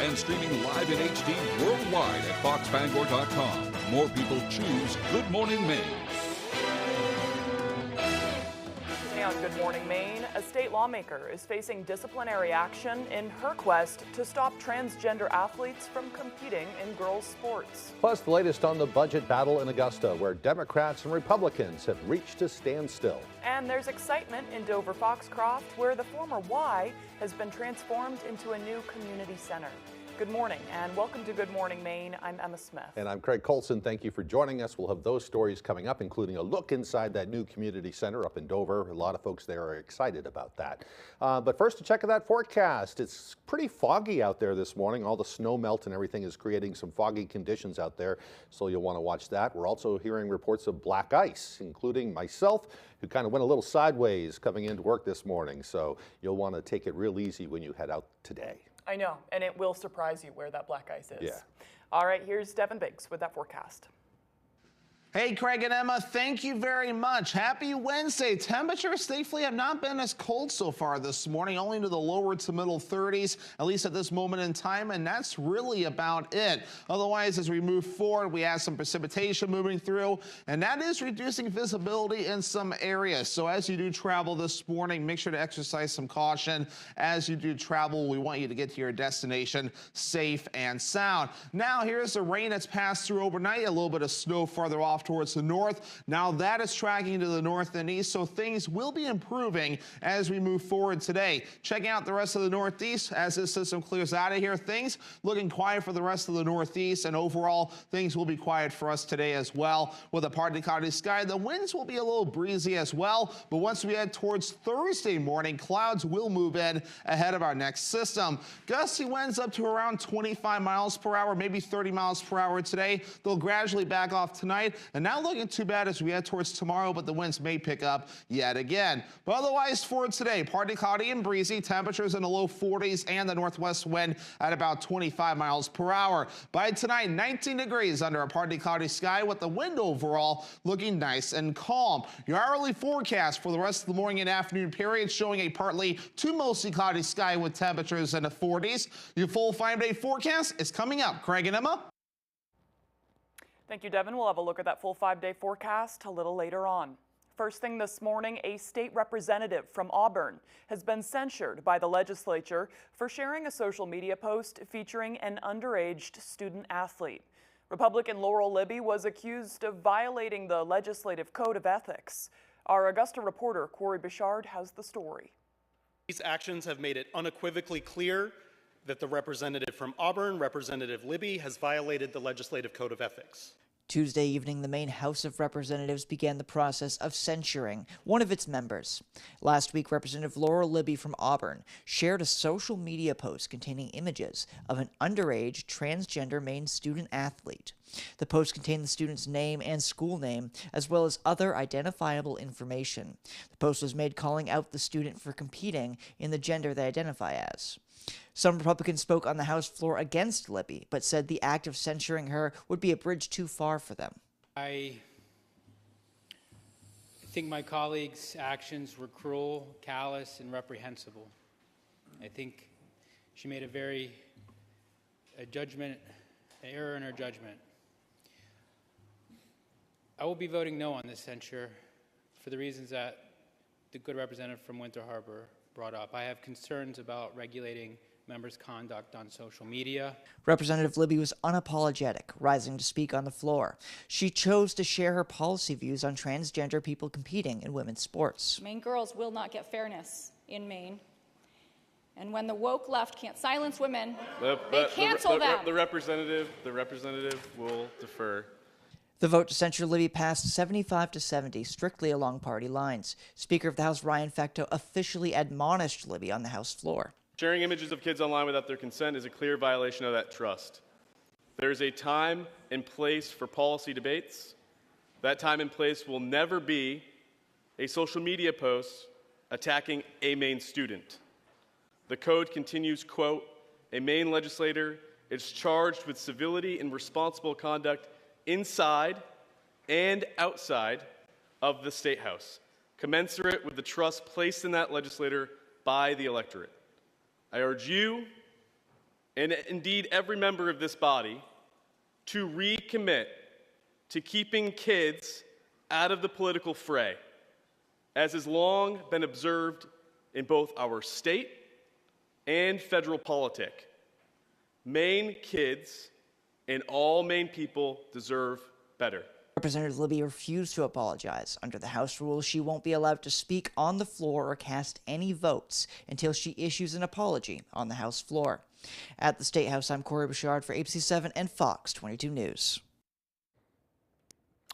and streaming live in HD worldwide at foxbangor.com. More people choose Good Morning Maine. Today on Good Morning Maine, a state lawmaker is facing disciplinary action in her quest to stop transgender athletes from competing in girls' sports. Plus, the latest on the budget battle in Augusta, where Democrats and Republicans have reached a standstill. And there's excitement in Dover-Foxcroft, where the former Y has been transformed into a new community center. Good morning and welcome to Good Morning Maine. I'm Emma Smith. And I'm Craig Colson. Thank you for joining us. We'll have those stories coming up, including a look inside that new community center up in Dover. A lot of folks there are excited about that. But first, to check that forecast. It's pretty foggy out there this morning. All the snow melt and everything is creating some foggy conditions out there, so you'll want to watch that. We're also hearing reports of black ice, including myself, who kind of went a little sideways coming into work this morning. So you'll want to take it real easy when you head out today. I know, and it will surprise you where that black ice is. Yeah. All right, here's Devin Biggs with that forecast. Hey, Craig and Emma, thank you very much. Happy Wednesday. Temperatures thankfully have not been as cold so far this morning, only to the lower to middle 30s, at least at this moment in time, and that's really about it. Otherwise, as we move forward, we have some precipitation moving through, and that is reducing visibility in some areas. So as you do travel this morning, make sure to exercise some caution. As you do travel, we want you to get to your destination safe and sound. Now, here's the rain that's passed through overnight, a little bit of snow farther off towards the north. Now that is tracking to the north and east, so things will be improving as we move forward today. Checking out the rest of the northeast as this system clears out of here. Things looking quiet for the rest of the northeast, and overall things will be quiet for us today as well. With a partly cloudy sky, the winds will be a little breezy as well, but once we head towards Thursday morning, clouds will move in ahead of our next system. Gusty winds up to around 25 miles per hour, maybe 30 miles per hour today. They'll gradually back off tonight, and not looking too bad as we head towards tomorrow, but the winds may pick up yet again. But otherwise for today, partly cloudy and breezy, temperatures in the low 40s and the northwest wind at about 25 miles per hour. By tonight, 19 degrees under a partly cloudy sky with the wind overall looking nice and calm. Your hourly forecast for the rest of the morning and afternoon period showing a partly to mostly cloudy sky with temperatures in the 40s. Your full 5-day forecast is coming up. Craig and Emma. Thank you, Devin. We'll have a look at that full 5-day forecast a little later on. First thing this morning, a state representative from Auburn has been censured by the legislature for sharing a social media post featuring an underage student athlete. Republican Laurel Libby was accused of violating the legislative code of ethics. Our Augusta reporter, Corey Bichard, has the story. These actions have made it unequivocally clear that the representative from Auburn, Representative Libby, has violated the legislative code of ethics. Tuesday evening, the Maine House of Representatives began the process of censuring one of its members. Last week, Representative Laurel Libby from Auburn shared a social media post containing images of an underage transgender Maine student athlete. The post contained the student's name and school name, as well as other identifiable information. The post was made calling out the student for competing in the gender they identify as. Some Republicans spoke on the House floor against Libby, but said the act of censuring her would be a bridge too far for them. I think my colleagues' actions were cruel, callous, and reprehensible. I think she made an error in her judgment. I will be voting no on this censure for the reasons that the good representative from Winter Harbor brought up. I have concerns about regulating members' conduct on social media. Representative Libby was unapologetic, rising to speak on the floor. She chose to share her policy views on transgender people competing in women's sports. Maine girls will not get fairness in Maine. And when the woke left can't silence women, they cancel them. The representative will defer. The vote to censure Libby passed 75-70, strictly along party lines. Speaker of the House Ryan Fecteau officially admonished Libby on the House floor. Sharing images of kids online without their consent is a clear violation of that trust. There is a time and place for policy debates. That time and place will never be a social media post attacking a Maine student. The code continues, quote, a Maine legislator is charged with civility and responsible conduct inside and outside of the State House, commensurate with the trust placed in that legislator by the electorate. I urge you and indeed every member of this body, to recommit to keeping kids out of the political fray, as has long been observed in both our state and federal politic. Maine kids and all Maine people deserve better. Representative Libby refused to apologize. Under the House rules, she won't be allowed to speak on the floor or cast any votes until she issues an apology on the House floor. At the State House, I'm Corey Bouchard for ABC 7 and Fox 22 News.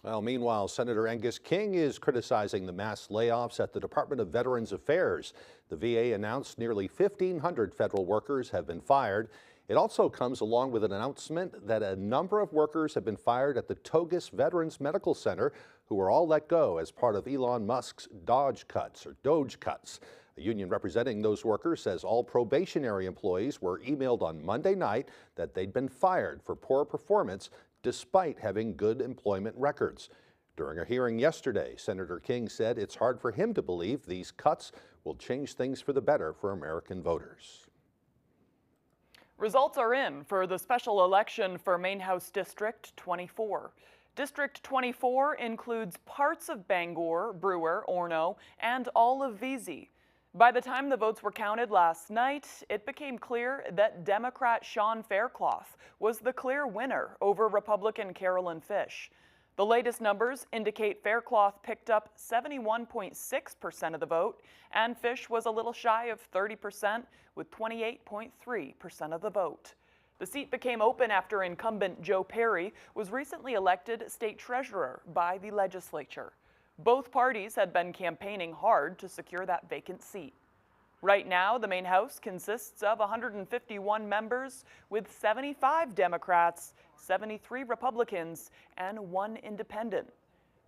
Well, meanwhile, Senator Angus King is criticizing the mass layoffs at the Department of Veterans Affairs. The VA announced nearly 1,500 federal workers have been fired. It also comes along with an announcement that a number of workers have been fired at the Togus Veterans Medical Center, who were all let go as part of Elon Musk's Doge cuts. A union representing those workers says all probationary employees were emailed on Monday night that they'd been fired for poor performance despite having good employment records. During a hearing yesterday, Senator King said it's hard for him to believe these cuts will change things for the better for American voters. Results are in for the special election for Maine House District 24. District 24 includes parts of Bangor, Brewer, Orono, and all of WVII. By the time the votes were counted last night, it became clear that Democrat Sean Faircloth was the clear winner over Republican Carolyn Fish. The latest numbers indicate Faircloth picked up 71.6% of the vote, and Fish was a little shy of 30% with 28.3% of the vote. The seat became open after incumbent Joe Perry was recently elected state treasurer by the legislature. Both parties had been campaigning hard to secure that vacant seat. Right now, the Maine House consists of 151 members with 75 Democrats, 73 Republicans, and 1 independent.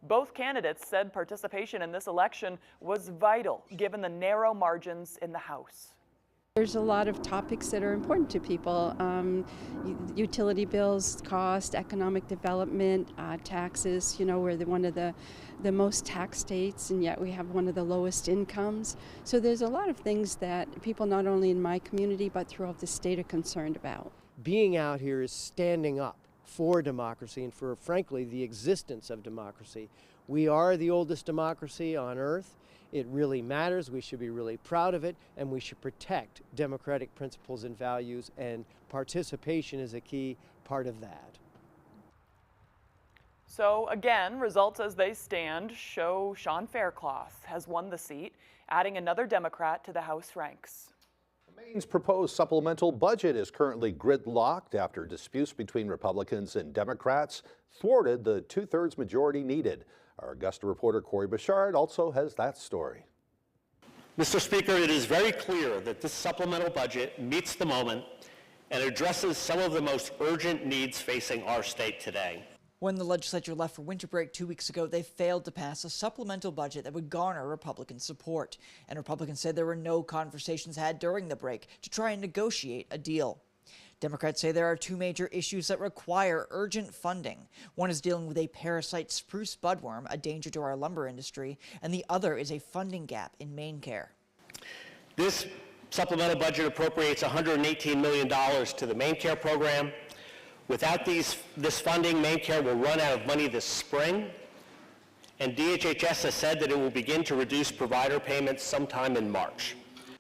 Both candidates said participation in this election was vital given the narrow margins in the House. There's a lot of topics that are important to people. Utility bills, cost, economic development, taxes. You know, we're one of the most taxed states, and yet we have one of the lowest incomes. So there's a lot of things that people not only in my community but throughout the state are concerned about. Being out here is standing up for democracy and for, frankly, the existence of democracy. We are the oldest democracy on earth. It really matters. We should be really proud of it, and we should protect democratic principles and values, and participation is a key part of that. So again, results as they stand show Sean Faircloth has won the seat, adding another Democrat to the House ranks. Maine's proposed supplemental budget is currently gridlocked after disputes between Republicans and Democrats thwarted the 2/3 majority needed. Our Augusta reporter Corey Bouchard also has that story. Mr. Speaker, it is very clear that this supplemental budget meets the moment and addresses some of the most urgent needs facing our state today. When the legislature left for winter break 2 weeks ago, they failed to pass a supplemental budget that would garner Republican support. And Republicans said there were no conversations had during the break to try and negotiate a deal. Democrats say there are 2 major issues that require urgent funding. One is dealing with a parasite spruce budworm, a danger to our lumber industry, and the other is a funding gap in Maine Care. This supplemental budget appropriates $118 million to the Maine Care program. Without this funding, Maine Care will run out of money this spring, and DHHS has said that it will begin to reduce provider payments sometime in March.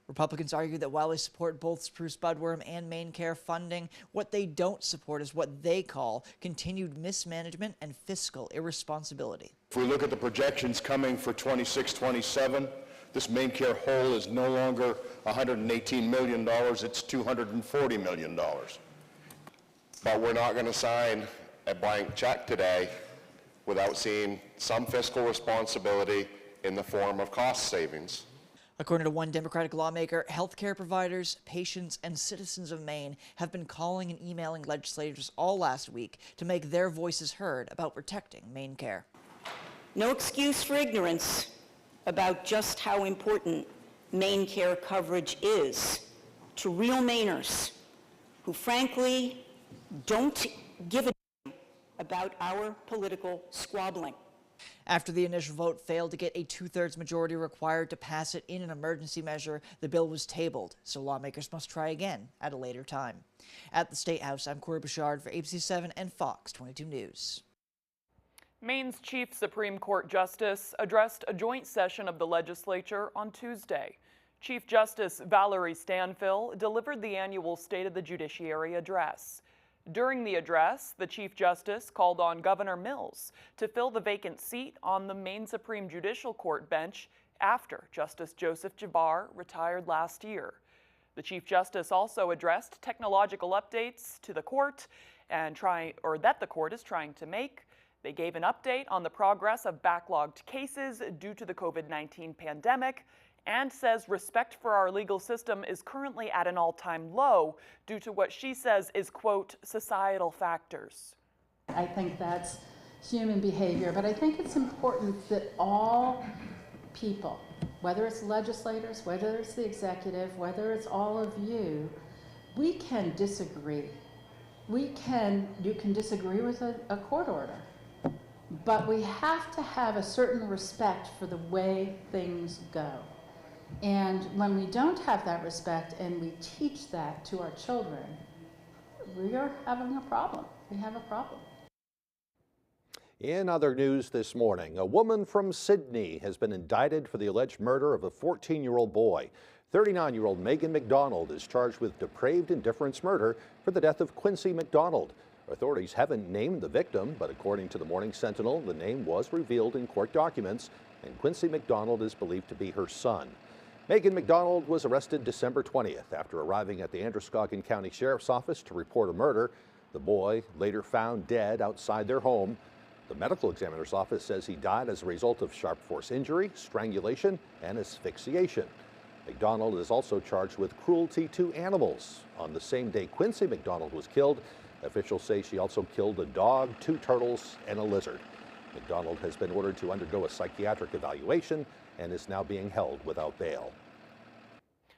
Republicans argue that while they support both spruce budworm and Maine Care funding, what they don't support is what they call continued mismanagement and fiscal irresponsibility. If we look at the projections coming for 26-27, this Maine Care hole is no longer $118 million, it's $240 million. But we're not going to sign a blank check today without seeing some fiscal responsibility in the form of cost savings. According to one Democratic lawmaker, healthcare providers, patients, and citizens of Maine have been calling and emailing legislators all last week to make their voices heard about protecting Maine Care. No excuse for ignorance about just how important Maine Care coverage is to real Mainers who frankly don't give a damn about our political squabbling. After the initial vote failed to get a 2/3 majority required to pass it in an emergency measure, the bill was tabled, so lawmakers must try again at a later time. At the State House, I'm Corey Bouchard for ABC 7 and Fox 22 News. Maine's Chief Supreme Court Justice addressed a joint session of the legislature on Tuesday. Chief Justice Valerie Stanfill delivered the annual State of the Judiciary address. During the address, the Chief Justice called on Governor Mills to fill the vacant seat on the Maine Supreme Judicial Court bench after Justice Joseph Jabbar retired last year. The Chief Justice also addressed technological updates to the court that the court is trying to make. They gave an update on the progress of backlogged cases due to the COVID-19 pandemic and says respect for our legal system is currently at an all-time low due to what she says is, quote, societal factors. I think that's human behavior, but I think it's important that all people, whether it's legislators, whether it's the executive, whether it's all of you, we can disagree. You can disagree with a court order, but we have to have a certain respect for the way things go. And when we don't have that respect and we teach that to our children, we are having a problem. We have a problem. In other news this morning, a woman from Sydney has been indicted for the alleged murder of a 14-year-old boy. 39-year-old Megan McDonald is charged with depraved indifference murder for the death of Quincy McDonald. Authorities haven't named the victim, but according to the Morning Sentinel, the name was revealed in court documents, and Quincy McDonald is believed to be her son. Megan McDonald was arrested December 20th after arriving at the Androscoggin County Sheriff's Office to report a murder. The boy later found dead outside their home. The medical examiner's office says he died as a result of sharp force injury, strangulation, and asphyxiation. McDonald is also charged with cruelty to animals. On the same day Quincy McDonald was killed, officials say she also killed a dog, 2 turtles, and a lizard. McDonald has been ordered to undergo a psychiatric evaluation and is now being held without bail.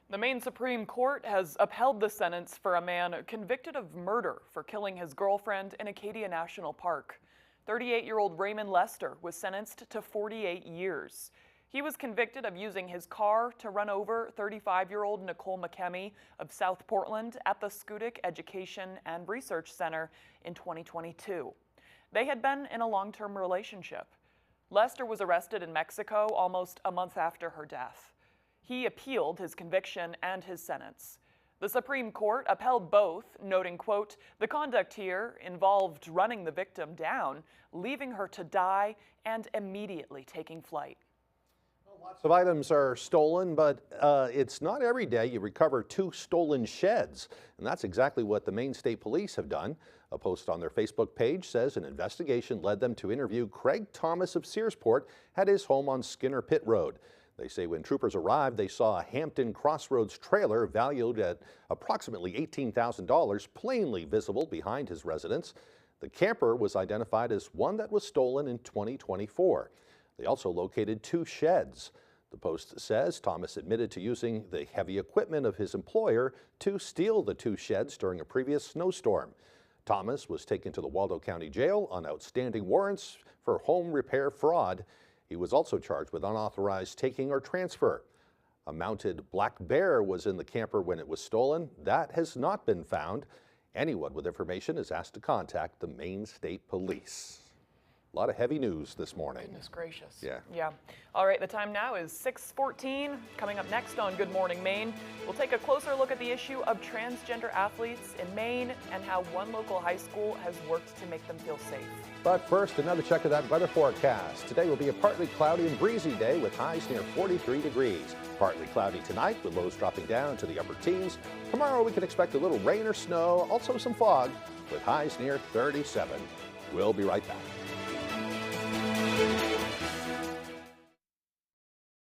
The Maine Supreme Court has upheld the sentence for a man convicted of murder for killing his girlfriend in Acadia National Park. 38-year-old Raymond Lester was sentenced to 48 years. He was convicted of using his car to run over 35-year-old Nicole McKemmy of South Portland at the Schoodic Education and Research Center in 2022. They had been in a long-term relationship. Lester was arrested in Mexico almost a month after her death. He appealed his conviction and his sentence. The Supreme Court upheld both, noting, quote, the conduct here involved running the victim down, leaving her to die, and immediately taking flight. Lots of items are stolen, but it's not every day you recover 2 stolen sheds. And that's exactly what the Maine State Police have done. A post on their Facebook page says an investigation led them to interview Craig Thomas of Searsport at his home on Skinner Pit Road. They say when troopers arrived, they saw a Hampton Crossroads trailer valued at approximately $18,000 plainly visible behind his residence. The camper was identified as one that was stolen in 2024. They also located 2 sheds. The post says Thomas admitted to using the heavy equipment of his employer to steal the 2 sheds during a previous snowstorm. Thomas was taken to the Waldo County Jail on outstanding warrants for home repair fraud. He was also charged with unauthorized taking or transfer. A mounted black bear was in the camper when it was stolen. That has not been found. Anyone with information is asked to contact the Maine State Police. A lot of heavy news this morning. Goodness gracious. Yeah. All right, the time now is 6:14. Coming up next on Good Morning Maine, we'll take a closer look at the issue of transgender athletes in Maine and how one local high school has worked to make them feel safe. But first, another check of that weather forecast. Today will be a partly cloudy and breezy day with highs near 43 degrees. Partly cloudy tonight with lows dropping down to the upper teens. Tomorrow we can expect a little rain or snow, also some fog with highs near 37. We'll be right back.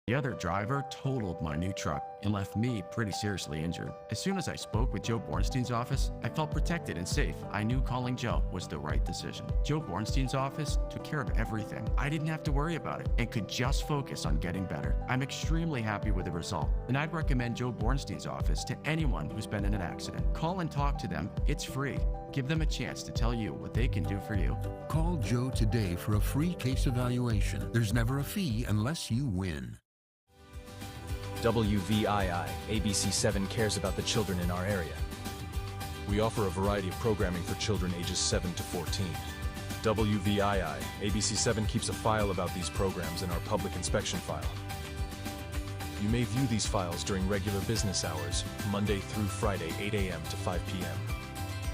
The other driver totaled my new truck and left me pretty seriously injured. As soon as I spoke with Joe Bornstein's office, I felt protected and safe. I knew calling Joe was the right decision. Joe Bornstein's office took care of everything. I didn't have to worry about it and could just focus on getting better. I'm extremely happy with the result, and I'd recommend Joe Bornstein's office to anyone who's been in an accident. Call and talk to them. It's free. Give them a chance to tell you what they can do for you. Call Joe today for a free case evaluation. There's never a fee unless you win. WVII, ABC7 cares about the children in our area. We offer a variety of programming for children ages 7 to 14. WVII, ABC7 keeps a file about these programs in our public inspection file. You may view these files during regular business hours, Monday through Friday, 8 a.m. to 5 p.m.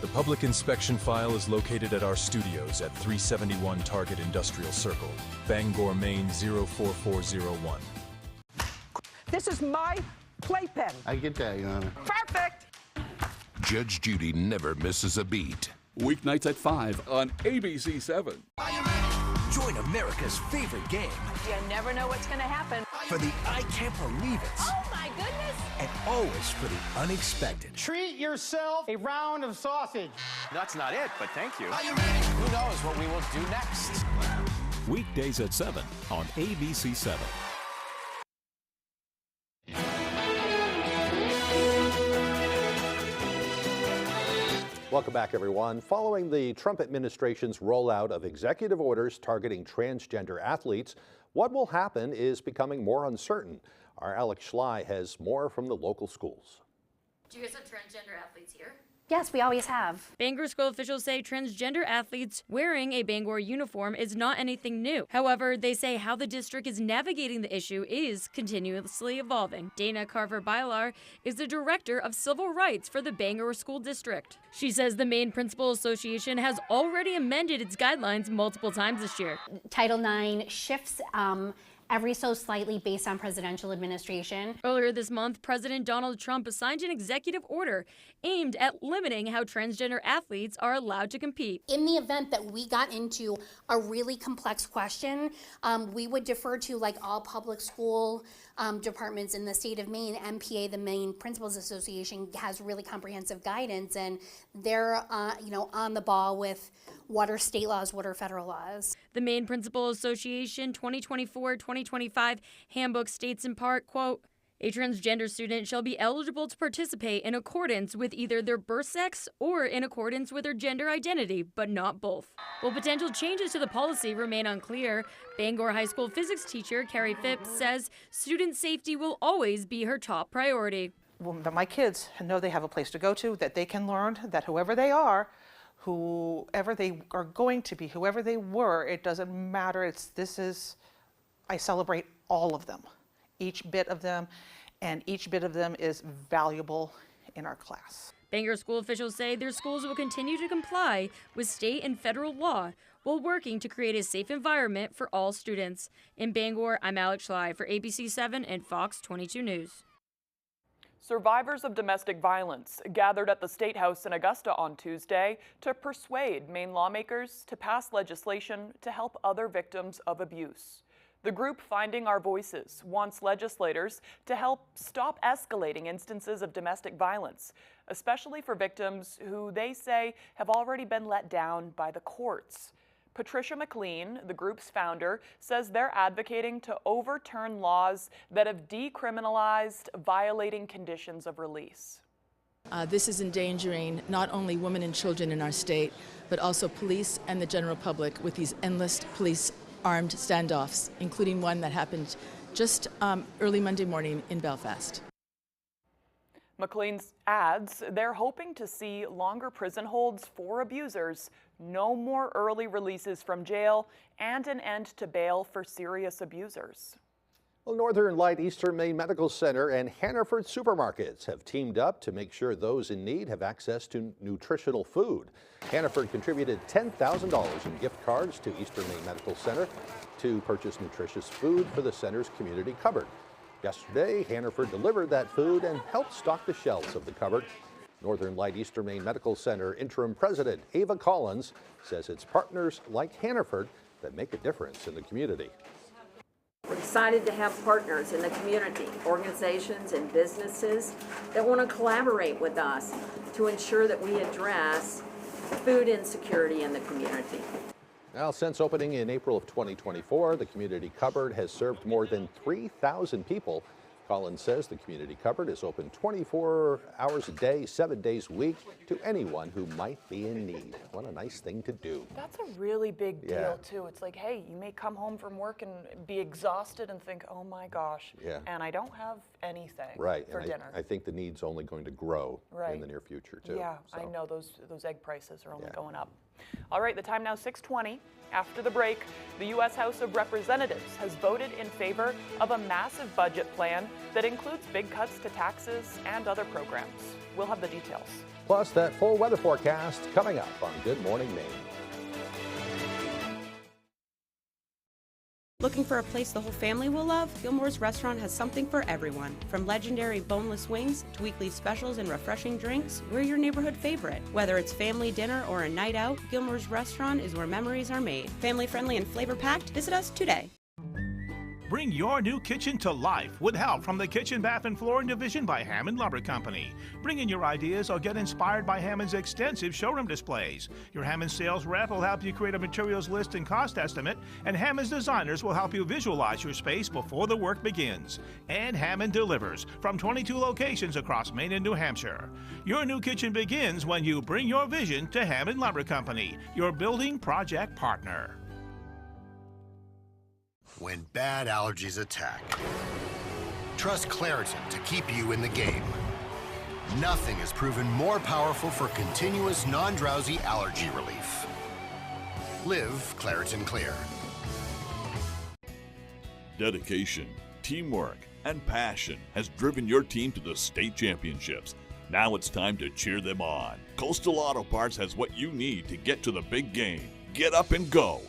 The public inspection file is located at our studios at 371 Target Industrial Circle, Bangor, Maine 04401. This is my playpen. I get that, Your Honor. Perfect. Judge Judy never misses a beat. Weeknights at 5 on ABC7. Join America's favorite game You never know what's going to happen. for the I Can't Believe It Oh, my goodness. and always for the unexpected. Treat yourself a round of sausage. That's not it, but thank you. Who knows what we will do next? Weekdays at 7 on ABC7. Welcome back, everyone. Following the Trump administration's rollout of executive orders targeting transgender athletes, what will happen is becoming more uncertain. Our Alex Schley has more from the local schools. Do you guys have transgender athletes here? Yes, we always have. Bangor school officials say transgender athletes wearing a Bangor uniform is not anything new. However, they say how the district is navigating the issue is continuously evolving. Dana Carver-Bylar is the director of civil rights for the Bangor School District. She says the Maine Principal Association has already amended its guidelines multiple times this year. Title IX shifts every so slightly based on presidential administration. Earlier this month, President Donald Trump signed an executive order aimed at limiting how transgender athletes are allowed to compete. In the event that we got into a really complex question, we would defer to, like all public school departments in the state of Maine. MPA, the Maine Principals Association, has really comprehensive guidance, and they're on the ball with what are state laws, what are federal laws. The Maine Principal Association 2024-2025 handbook states in part, quote, a transgender student shall be eligible to participate in accordance with either their birth sex or in accordance with their gender identity, but not both. While potential changes to the policy remain unclear, Bangor High School physics teacher Carrie Phipps says student safety will always be her top priority. Well, my kids know they have a place to go to, that they can learn, that whoever they are, whoever they are going to be, whoever they were, it doesn't matter. I celebrate all of them, each bit of them, and each bit of them is valuable in our class. Bangor school officials say their schools will continue to comply with state and federal law while working to create a safe environment for all students. In Bangor, I'm Alex Schley for ABC7 and Fox 22 News. Survivors of domestic violence gathered at the State House in Augusta on Tuesday to persuade Maine lawmakers to pass legislation to help other victims of abuse. The group Finding Our Voices wants legislators to help stop escalating instances of domestic violence, especially for victims who they say have already been let down by the courts. Patricia McLean, the group's founder, says they're advocating to overturn laws that have decriminalized violating conditions of release. This is endangering not only women and children in our state, but also police and the general public with these endless police armed standoffs, including one that happened just early Monday morning in Belfast. McLean adds they're hoping to see longer prison holds for abusers, no more early releases from jail, and an end to bail for serious abusers. Well, Northern Light Eastern Maine Medical Center and Hannaford Supermarkets have teamed up to make sure those in need have access to nutritional food. Hannaford contributed $10,000 in gift cards to Eastern Maine Medical Center to purchase nutritious food for the center's community cupboard. Yesterday, Hannaford delivered that food and helped stock the shelves of the cupboard. Northern Light Eastern Maine Medical Center interim president Ava Collins says it's partners like Hannaford that make a difference in the community. We're excited to have partners in the community, organizations and businesses that want to collaborate with us to ensure that we address food insecurity in the community. Now, since opening in April of 2024, the community cupboard has served more than 3,000 people Collins says the community cupboard is open 24 hours a day, 7 days a week to anyone who might be in need. What a nice thing to do. That's a really big deal, Yeah. too. It's like, hey, you may come home from work and be exhausted and think, oh my gosh, Yeah. and I don't have anything Right, for and dinner. I think the need's only going to grow Right. in the near future, too. Yeah, I So, know those egg prices are only Yeah. going up. All right, the time now 6:20. After the break, the U.S. House of Representatives has voted in favor of a massive budget plan that includes big cuts to taxes and other programs. We'll have the details. Plus, that full weather forecast coming up on Good Morning Maine. Looking for a place the whole family will love? Gilmore's Restaurant has something for everyone. From legendary boneless wings to weekly specials and refreshing drinks, we're your neighborhood favorite. Whether it's family dinner or a night out, Gilmore's Restaurant is where memories are made. Family friendly and flavor packed, visit us today. Bring your new kitchen to life with help from the Kitchen, Bath, and Flooring Division by Hammond Lumber Company. Bring in your ideas or get inspired by Hammond's extensive showroom displays. Your Hammond sales rep will help you create a materials list and cost estimate, and Hammond's designers will help you visualize your space before the work begins. And Hammond delivers from 22 locations across Maine and New Hampshire. Your new kitchen begins when you bring your vision to Hammond Lumber Company, your building project partner. When bad allergies attack, trust Claritin to keep you in the game. Nothing has proven more powerful for continuous non-drowsy allergy relief. Live Claritin Clear. Dedication, teamwork, and passion has driven your team to the state championships. Now it's time to cheer them on. Coastal Auto Parts has what you need to get to the big game. Get up and go.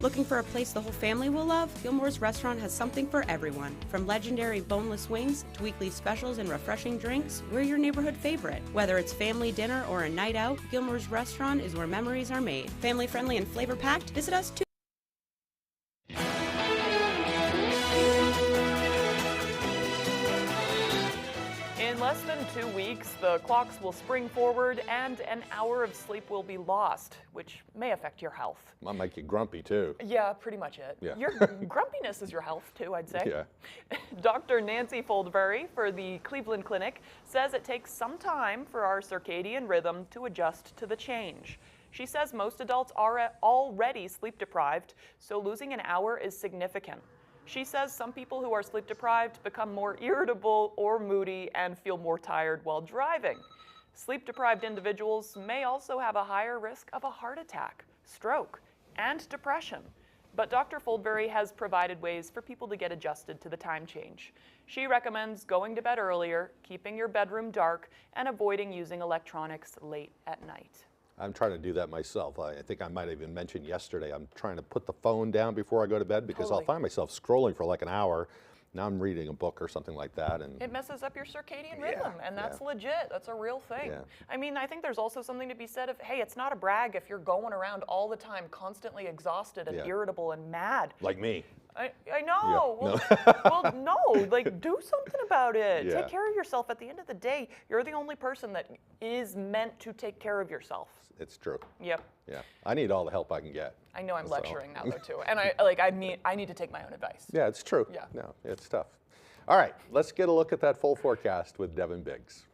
Looking for a place the whole family will love? Gilmore's Restaurant has something for everyone. From legendary boneless wings to weekly specials and refreshing drinks, we're your neighborhood favorite. Whether it's family dinner or a night out, Gilmore's Restaurant is where memories are made. Family friendly and flavor packed, visit us too. In less than 2 weeks, the clocks will spring forward and an hour of sleep will be lost, which may affect your health. Might make you grumpy, too. Yeah, pretty much it. Yeah. Your grumpiness is your health, too, I'd say. Yeah. Dr. Nancy Foldbury for the Cleveland Clinic says it takes some time for our circadian rhythm to adjust to the change. She says most adults are already sleep deprived, so losing an hour is significant. She says some people who are sleep deprived become more irritable or moody and feel more tired while driving. Sleep deprived individuals may also have a higher risk of a heart attack, stroke, and depression. But Dr. Foldbury has provided ways for people to get adjusted to the time change. She recommends going to bed earlier, keeping your bedroom dark, and avoiding using electronics late at night. I'm trying to do that myself. I think I might have even mentioned yesterday, I'm trying to put the phone down before I go to bed because Totally. I'll find myself scrolling for like an hour. Now I'm reading a book or something like that. And It messes up your circadian rhythm, and that's legit. That's a real thing. Yeah. I mean, I think there's also something to be said of, hey, it's not a brag if you're going around all the time constantly exhausted and Yeah. irritable and mad. like me. I know. Yeah, Well, no, like do something about it. Yeah. Take care of yourself. At the end of the day, you're the only person that is meant to take care of yourself. It's true. Yep. Yeah. I need all the help I can get. I know I'm So- lecturing now though too, and I need to take my own advice. Yeah, it's true. Yeah. No, it's tough. All right, let's get a look at that full forecast with Devin Biggs.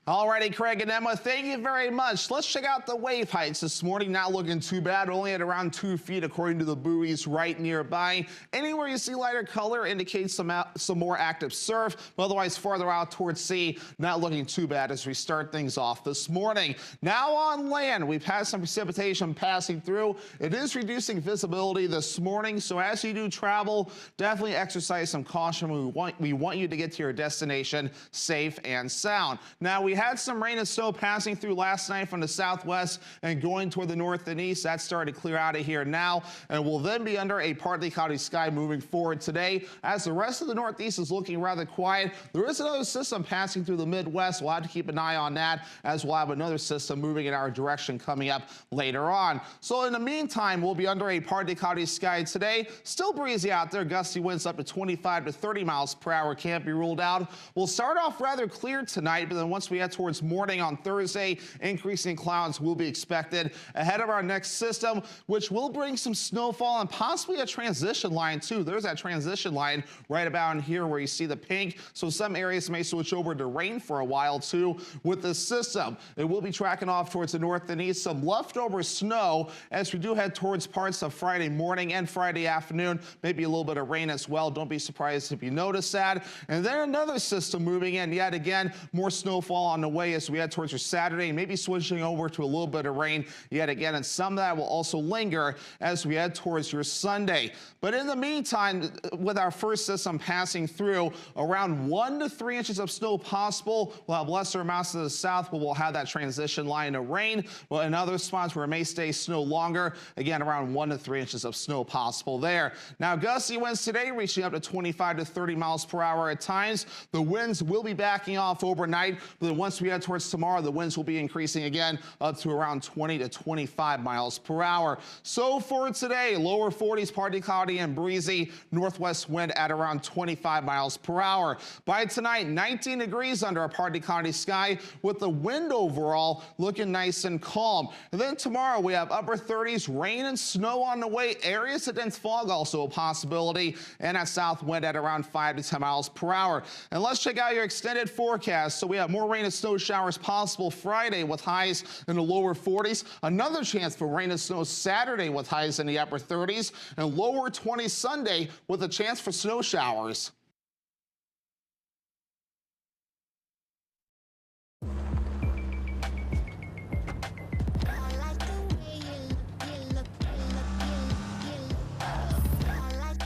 Alrighty, Craig and Emma, thank you very much. Let's check out the wave heights this morning. Not looking too bad, only at around 2 feet according to the buoys right nearby. Anywhere you see lighter color indicates some more active surf, but otherwise farther out towards sea, not looking too bad as we start things off this morning. Now on land, we've had some precipitation passing through. It is reducing visibility this morning, so as you do travel, definitely exercise some caution. We want you to get to your destination safe and sound. Now, we had some rain and snow passing through last night from the southwest and going toward the north and east. That started to clear out of here now, and will then be under a partly cloudy sky moving forward today. As the rest of the northeast is looking rather quiet, there is another system passing through the Midwest. We'll have to keep an eye on that, as we'll have another system moving in our direction coming up later on. So in the meantime, we'll be under a partly cloudy sky today. Still breezy out there. Gusty winds up to 25 to 30 miles per hour can't be ruled out. We'll start off rather clear tonight, but then once we head towards morning on Thursday, increasing clouds will be expected ahead of our next system, which will bring some snowfall and possibly a transition line too. There's that transition line right about in here where you see the pink. So some areas may switch over to rain for a while too with this system. It will be tracking off towards the north and east. Some leftover snow as we do head towards parts of Friday morning and Friday afternoon. Maybe a little bit of rain as well. Don't be surprised if you notice that. And then another system moving in yet again. More snowfall on the way as we head towards your Saturday. Maybe switching over to a little bit of rain yet again. And some of that will also linger as we head towards your Sunday. But in the meantime, with our first system passing through, around 1 to 3 inches of snow possible. We'll have lesser amounts to the south, but we'll have that transition line of rain. Well, in other spots where it may stay snow longer, again, around 1 to 3 inches of snow possible there. Now, gusty winds today reaching up to 25 to 30 miles per hour at times. The winds will be backing off overnight, but then once we head towards tomorrow, the winds will be increasing again up to around 20 to 25 miles per hour. So for today, lower 40s, partly cloudy and breezy, northwest wind at around 25 miles per hour. By tonight, 19 degrees under a partly cloudy sky with the wind overall looking nice and calm. And then tomorrow we have upper 30s, rain and snow on the way. Areas of dense fog also a possibility, and that south wind at around 5 to 10 miles per hour. And let's check out your extended forecast. So we have more rain and snow showers possible Friday with highs in the lower 40s. Another chance for rain and snow Saturday with highs in the upper 30s, and lower 20s Sunday with a chance for snow showers.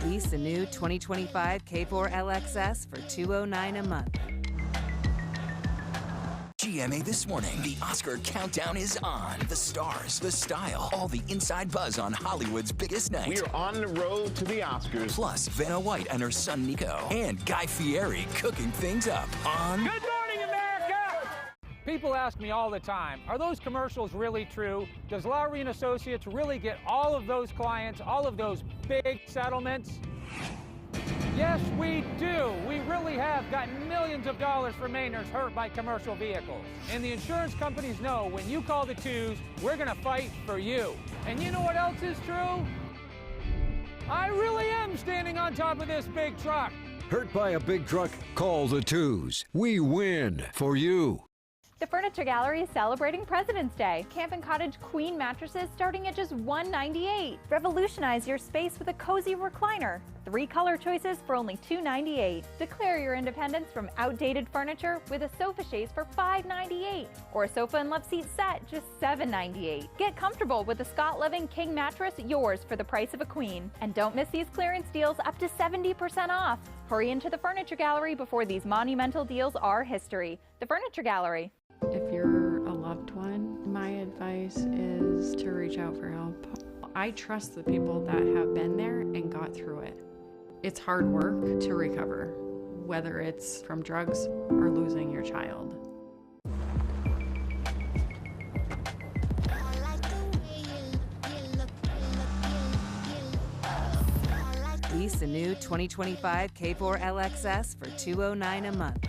Lease a new 2025 K4 LXS for $209 a month. GMA This Morning. The Oscar countdown is on. The stars, the style, all the inside buzz on Hollywood's biggest night. We are on the road to the Oscars. Plus, Vanna White and her son Nico, and Guy Fieri cooking things up on... Good morning, America! People ask me all the time, are those commercials really true? Does Lowry & Associates really get all of those clients, all of those big settlements? Yes, we do. We really have gotten millions of dollars for Mainers hurt by commercial vehicles. And the insurance companies know when you call the twos, we're going to fight for you. And you know what else is true? I really am standing on top of this big truck. Hurt by a big truck? Call the twos. We win for you. The Furniture Gallery is celebrating President's Day. Camp and Cottage queen mattresses starting at just $198. Revolutionize your space with a cozy recliner. 3 color choices for only $298. Declare your independence from outdated furniture with a sofa chaise for $598, or a sofa and love seat set just $798. Get comfortable with the Scott Living King mattress, yours for the price of a queen. And don't miss these clearance deals up to 70% off. Hurry into the Furniture Gallery before these monumental deals are history. The Furniture Gallery. If you're a loved one, my advice is to reach out for help. I trust the people that have been there and got through it. It's hard work to recover, whether it's from drugs or losing your child. Lease a new 2025 K4 LXS for $209 a month.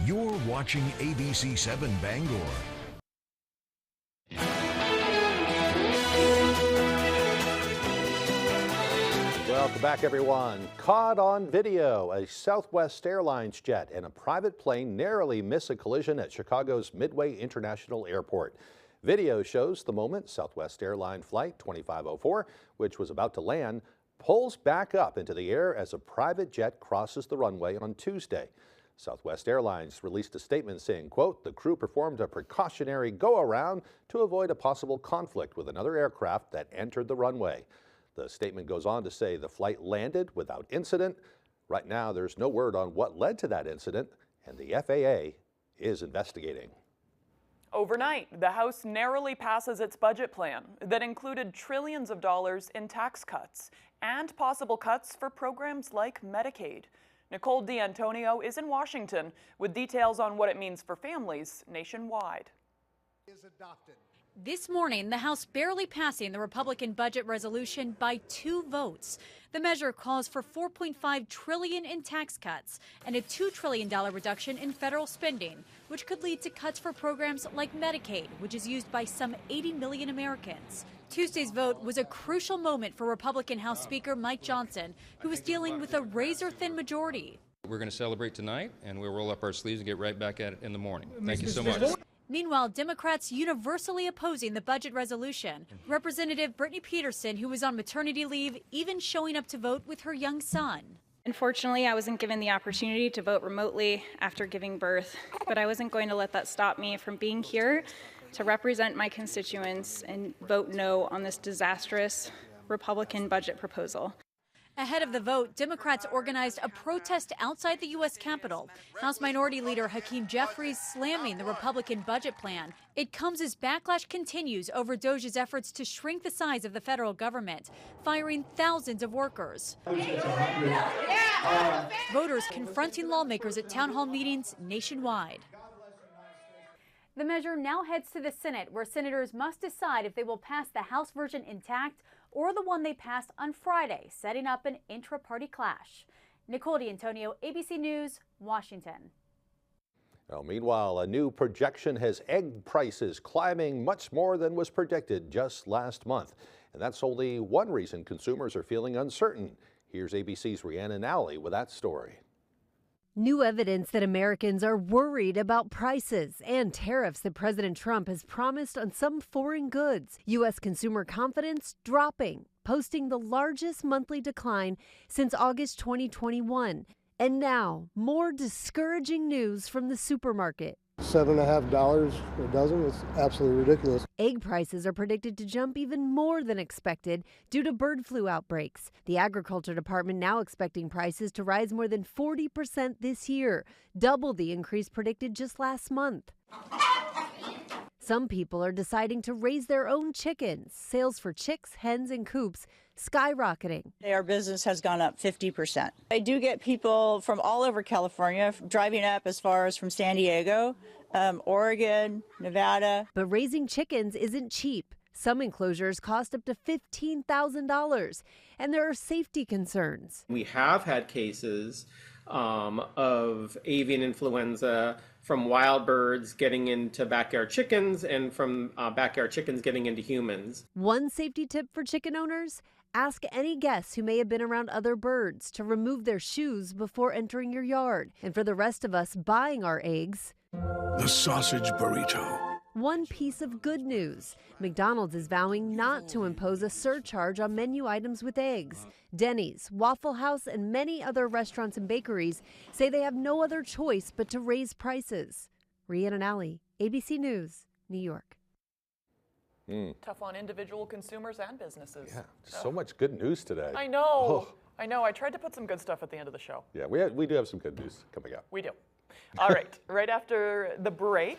You're watching ABC 7 Bangor. Welcome back, everyone. Caught on video, a Southwest Airlines jet and a private plane narrowly miss a collision at Chicago's Midway International Airport. Video shows the moment Southwest Airline Flight 2504, which was about to land, pulls back up into the air as a private jet crosses the runway on Tuesday. Southwest Airlines released a statement saying, quote, the crew performed a precautionary go-around to avoid a possible conflict with another aircraft that entered the runway. The statement goes on to say the flight landed without incident. Right now, there's no word on what led to that incident, and the FAA is investigating. Overnight, the House narrowly passes its budget plan that included trillions of dollars in tax cuts and possible cuts for programs like Medicaid. Nicole D'Antonio is in Washington with details on what it means for families nationwide. This morning, the House barely passing the Republican budget resolution by 2 votes. The measure calls for $4.5 trillion in tax cuts and a $2 trillion reduction in federal spending, which could lead to cuts for programs like Medicaid, which is used by some 80 million Americans. Tuesday's vote was a crucial moment for Republican House Speaker Mike Johnson, who was dealing with a razor-thin majority. We're going to celebrate tonight, and we'll roll up our sleeves and get right back at it in the morning. Thank you so much. Meanwhile, Democrats universally opposing the budget resolution. Representative Brittany Peterson, who was on maternity leave, even showing up to vote with her young son. Unfortunately, I wasn't given the opportunity to vote remotely after giving birth, but I wasn't going to let that stop me from being here to represent my constituents and vote no on this disastrous Republican budget proposal. Ahead of the vote, Democrats organized a protest outside the U.S. Capitol. House Minority Leader Hakeem Jeffries slamming the Republican budget plan. It comes as backlash continues over DOJ's efforts to shrink the size of the federal government, firing thousands of workers. Voters confronting lawmakers at town hall meetings nationwide. The measure now heads to the Senate, where senators must decide if they will pass the House version intact or the one they passed on Friday, setting up an intra-party clash. Nicole D'Antonio, ABC News, Washington. Well, meanwhile, a new projection has egg prices climbing much more than was predicted just last month. And that's only one reason consumers are feeling uncertain. Here's ABC's Rhiannon Alley with that story. New evidence that Americans are worried about prices and tariffs that President Trump has promised on some foreign goods. U.S. consumer confidence dropping, posting the largest monthly decline since August 2021. And now, more discouraging news from the supermarket. $7.50 a dozen. It's absolutely ridiculous. Egg prices are predicted to jump even more than expected due to bird flu outbreaks. The Agriculture Department now expecting prices to rise more than 40% this year, double the increase predicted just last month. Some people are deciding to raise their own chickens. Sales for chicks, hens, and coops skyrocketing. Our business has gone up 50%. I do get people from all over California driving up as far as from San Diego, Oregon, Nevada. But raising chickens isn't cheap. Some enclosures cost up to $15,000, and there are safety concerns. We have had cases of avian influenza from wild birds getting into backyard chickens and from backyard chickens getting into humans. One safety tip for chicken owners: ask any guests who may have been around other birds to remove their shoes before entering your yard. And for the rest of us buying our eggs, the sausage burrito. One piece of good news: McDonald's is vowing not to impose a surcharge on menu items with eggs. Denny's, Waffle House, and many other restaurants and bakeries say they have no other choice but to raise prices. Rhiannon Alley, ABC News, New York. Tough on individual consumers and businesses. Yeah, so much good news today. I know. I know. I tried to put some good stuff at the end of the show. Yeah, we do have some good news coming up. We do. All right, right after the break,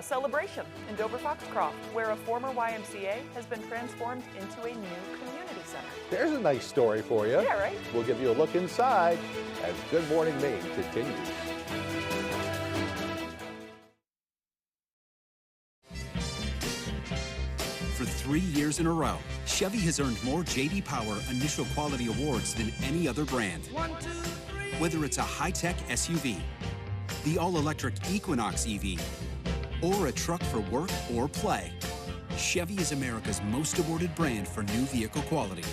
celebration in Dover Foxcroft, where a former YMCA has been transformed into a new community center. There's a nice story for you. Yeah, right? We'll give you a look inside as Good Morning Maine continues. For 3 years in a row, Chevy has earned more J.D. Power Initial Quality Awards than any other brand. Whether it's a high-tech SUV, the all-electric Equinox EV, or a truck for work or play, Chevy is America's most awarded brand for new vehicle quality.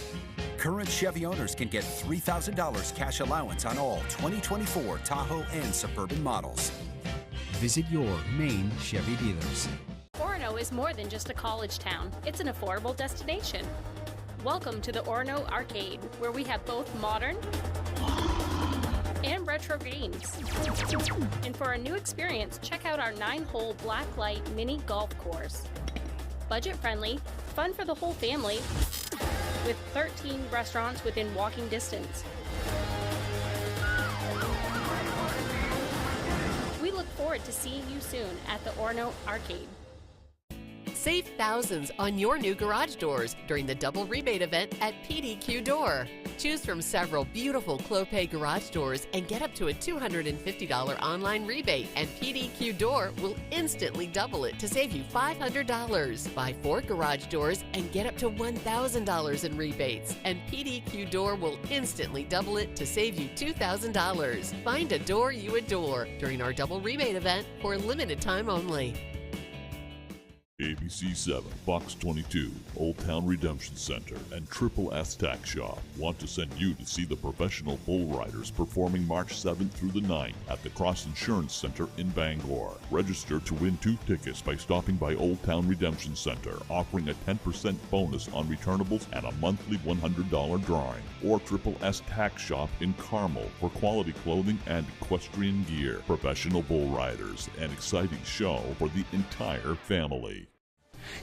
Current Chevy owners can get $3,000 cash allowance on all 2024 Tahoe and Suburban models. Visit your Maine Chevy dealers. Orono is more than just a college town. It's an affordable destination. Welcome to the Orono Arcade, where we have both modern and retro games. And for a new experience, check out our 9-hole blacklight mini golf course. Budget-friendly, fun for the whole family, with 13 restaurants within walking distance. We look forward to seeing you soon at the Orono Arcade. Save thousands on your new garage doors during the double rebate event at PDQ Door. Choose from several beautiful Clopay garage doors and get up to a $250 online rebate, and PDQ Door will instantly double it to save you $500. Buy 4 garage doors and get up to $1,000 in rebates, and PDQ Door will instantly double it to save you $2,000. Find a door you adore during our double rebate event for a limited time only. ABC 7, Fox 22, Old Town Redemption Center, and Triple S Tax Shop want to send you to see the professional bull riders performing March 7th through the 9th at the Cross Insurance Center in Bangor. Register to win 2 tickets by stopping by Old Town Redemption Center, offering a 10% bonus on returnables and a monthly $100 drawing. Or Triple S Tax Shop in Carmel for quality clothing and equestrian gear. Professional bull riders, an exciting show for the entire family.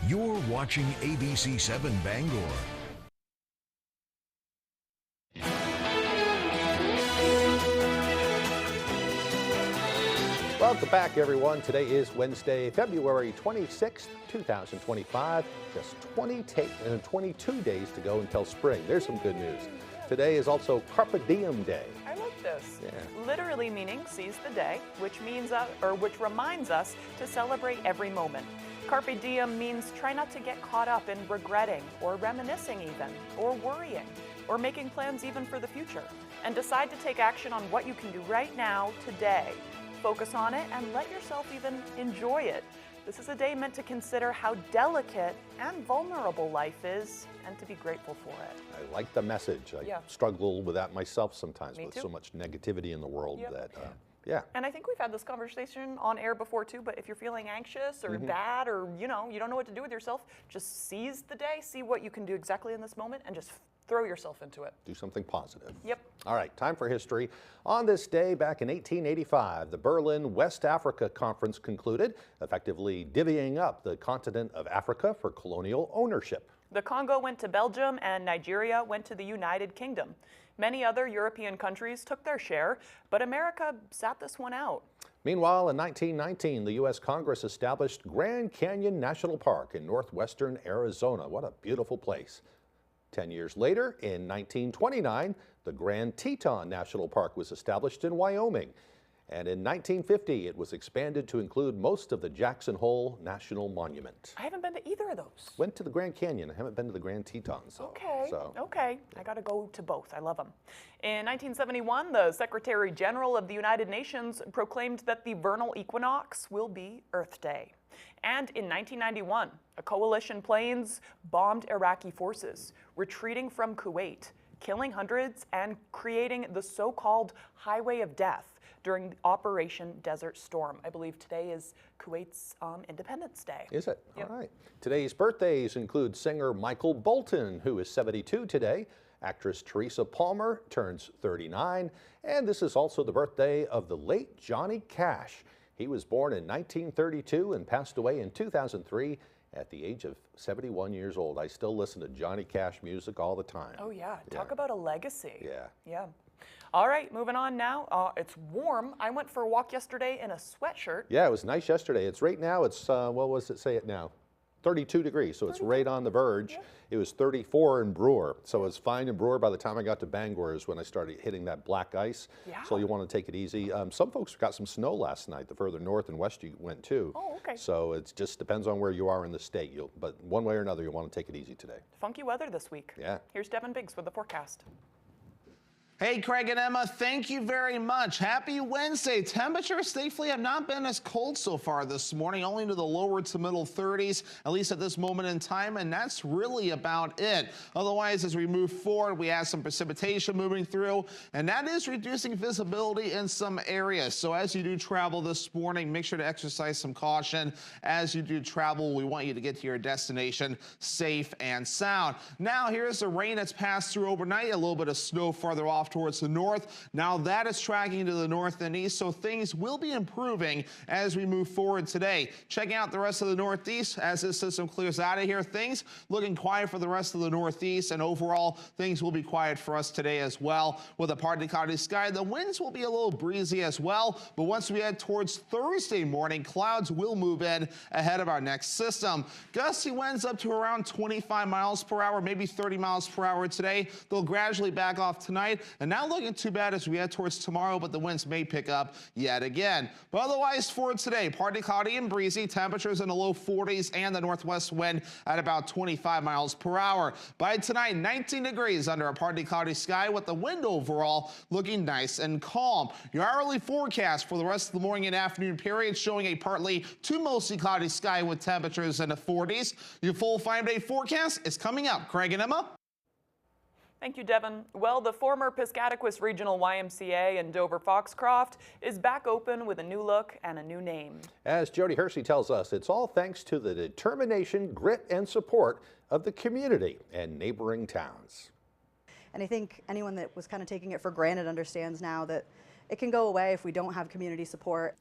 You're watching ABC 7 Bangor. Welcome back, everyone. Today is Wednesday, February 26th, 2025. Just 22 days to go until spring. There's some good news. Today is also Carpe Diem Day. I like this. Yeah. Literally meaning seize the day, which means which reminds us to celebrate every moment. Carpe diem means try not to get caught up in regretting or reminiscing even, or worrying, or making plans even for the future. And decide to take action on what you can do right now, today. Focus on it and let yourself even enjoy it. This is a day meant to consider how delicate and vulnerable life is and to be grateful for it. I like the message. I struggle with that myself sometimes with so much negativity in the world that, yeah. And I think we've had this conversation on air before too, but if you're feeling anxious or bad or, you don't know what to do with yourself, just seize the day, see what you can do exactly in this moment and just throw yourself into it. Do something positive. Yep. All right, time for history. On this day back in 1885, the Berlin West Africa Conference concluded, effectively divvying up the continent of Africa for colonial ownership. The Congo went to Belgium and Nigeria went to the United Kingdom. Many other European countries took their share, but America sat this one out. Meanwhile, in 1919, the U.S. Congress established Grand Canyon National Park in northwestern Arizona. What a beautiful place. 10 years later, in 1929, the Grand Teton National Park was established in Wyoming. And in 1950, it was expanded to include most of the Jackson Hole National Monument. I haven't been to either of those. Went to the Grand Canyon. I haven't been to the Grand Tetons. Okay. I got to go to both. I love them. In 1971, the Secretary General of the United Nations proclaimed that the vernal equinox will be Earth Day. And in 1991, a coalition planes bombed Iraqi forces, retreating from Kuwait, killing hundreds and creating the so-called Highway of Death during Operation Desert Storm. I believe today is Kuwait's Independence Day. Is it? Yep. All right. Today's birthdays include singer Michael Bolton, who is 72 today. Actress Teresa Palmer turns 39. And this is also the birthday of the late Johnny Cash. He was born in 1932 and passed away in 2003 at the age of 71 years old. I still listen to Johnny Cash music all the time. Oh yeah, talk about a legacy. Yeah. All right, moving on now. It's warm. I went for a walk yesterday in a sweatshirt. Yeah, it was nice yesterday. It's right now, it's, what was it say it now? 32 degrees, so it's right on the verge. Yeah. It was 34 in Brewer, so it's fine in Brewer. By the time I got to Bangor is when I started hitting that black ice. Yeah. So you want to take it easy. Some folks got some snow last night, the further north and west you went too. Oh, okay. So it just depends on where you are in the state. But one way or another, you want to take it easy today. Funky weather this week. Yeah. Here's Devin Biggs with the forecast. Hey, Craig and Emma, thank you very much. Happy Wednesday. Temperatures thankfully have not been as cold so far this morning, only into the lower to middle 30s, at least at this moment in time, and that's really about it. Otherwise, as we move forward, we have some precipitation moving through, and that is reducing visibility in some areas. So as you do travel this morning, make sure to exercise some caution. As you do travel, we want you to get to your destination safe and sound. Now, here's the rain that's passed through overnight, a little bit of snow farther off off towards the north. Now that is tracking to the north and east, so things will be improving as we move forward today. Checking out the rest of the northeast as this system clears out of here. Things looking quiet for the rest of the northeast, and overall things will be quiet for us today as well. With a partly cloudy sky, the winds will be a little breezy as well, but once we head towards Thursday morning, clouds will move in ahead of our next system. Gusty winds up to around 25 miles per hour, maybe 30 miles per hour today. They'll gradually back off tonight, and not looking too bad as we head towards tomorrow, but the winds may pick up yet again. But otherwise for today, partly cloudy and breezy, temperatures in the low 40s and the northwest wind at about 25 miles per hour. By tonight, 19 degrees under a partly cloudy sky with the wind overall looking nice and calm. Your hourly forecast for the rest of the morning and afternoon period showing a partly to mostly cloudy sky with temperatures in the 40s. Your full 5-day forecast is coming up. Craig and Emma. Thank you, Devin. Well, the former Piscataquis Regional YMCA in Dover-Foxcroft is back open with a new look and a new name. As Jody Hersey tells us, it's all thanks to the determination, grit, and support of the community and neighboring towns. And I think anyone that was kind of taking it for granted understands now that it can go away if we don't have community support.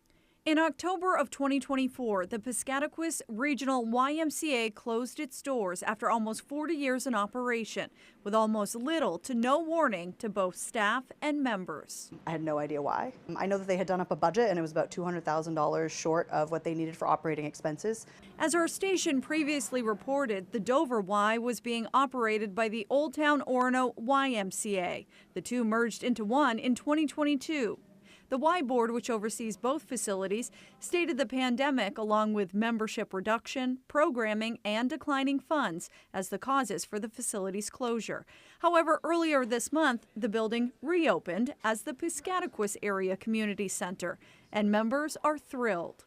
In October of 2024, the Piscataquis Regional YMCA closed its doors after almost 40 years in operation, with almost little to no warning to both staff and members. I had no idea why. I know that they had done up a budget and it was about $200,000 short of what they needed for operating expenses. As our station previously reported, the Dover Y was being operated by the Old Town Orono YMCA. The two merged into one in 2022. The Y Board, which oversees both facilities, stated the pandemic, along with membership reduction, programming, and declining funds, as the causes for the facility's closure. However, earlier this month, the building reopened as the Piscataquis Area Community Center, and members are thrilled.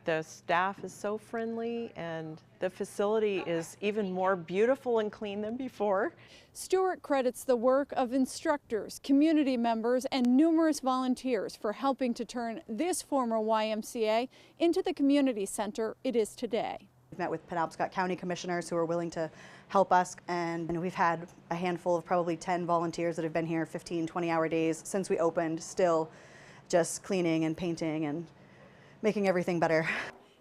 The staff is so friendly, and the facility is even more beautiful and clean than before. Stewart credits the work of instructors, community members, and numerous volunteers for helping to turn this former YMCA into the community center it is today. We've met with Penobscot County commissioners who are willing to help us, and we've had a handful of probably 10 volunteers that have been here 15, 20-hour days since we opened, still just cleaning and painting and making everything better.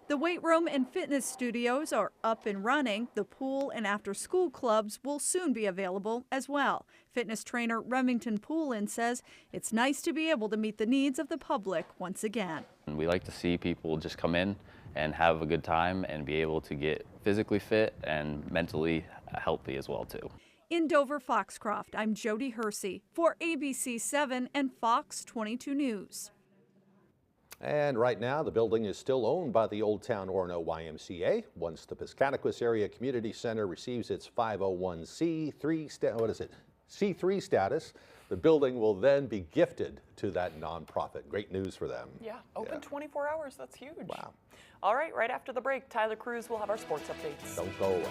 The weight room and fitness studios are up and running. The pool and after-school clubs will soon be available as well. Fitness trainer Remington Poulin says it's nice to be able to meet the needs of the public once again. We like to see people just come in and have a good time and be able to get physically fit and mentally healthy as well too. In Dover-Foxcroft, I'm Jody Hersey for ABC 7 and Fox 22 News. And right now, the building is still owned by the Old Town Orono YMCA. Once the Piscataquis Area Community Center receives its 501c3 C3 status, the building will then be gifted to that nonprofit. Great news for them. Yeah, open 24 hours. That's huge. Wow. All right, right after the break, Tyler Cruz will have our sports updates. Don't go away.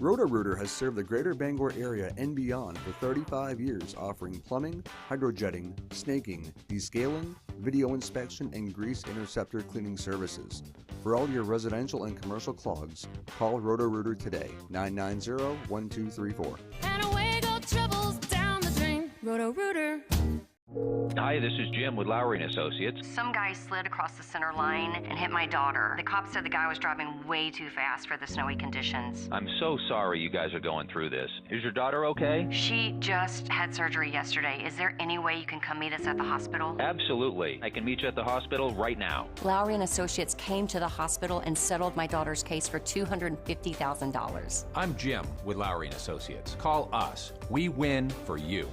Roto-Rooter has served the greater Bangor area and beyond for 35 years, offering plumbing, hydrojetting, snaking, descaling, video inspection, and grease interceptor cleaning services. For all your residential and commercial clogs, call Roto-Rooter today, 990-1234. And away go troubles down the drain. Roto-Rooter. Hi, this is Jim with Lowry & Associates. Some guy slid across the center line and hit my daughter. The cops said the guy was driving way too fast for the snowy conditions. I'm so sorry you guys are going through this. Is your daughter okay? She just had surgery yesterday. Is there any way you can come meet us at the hospital? Absolutely. I can meet you at the hospital right now. Lowry & Associates came to the hospital and settled my daughter's case for $250,000. I'm Jim with Lowry & Associates. Call us. We win for you.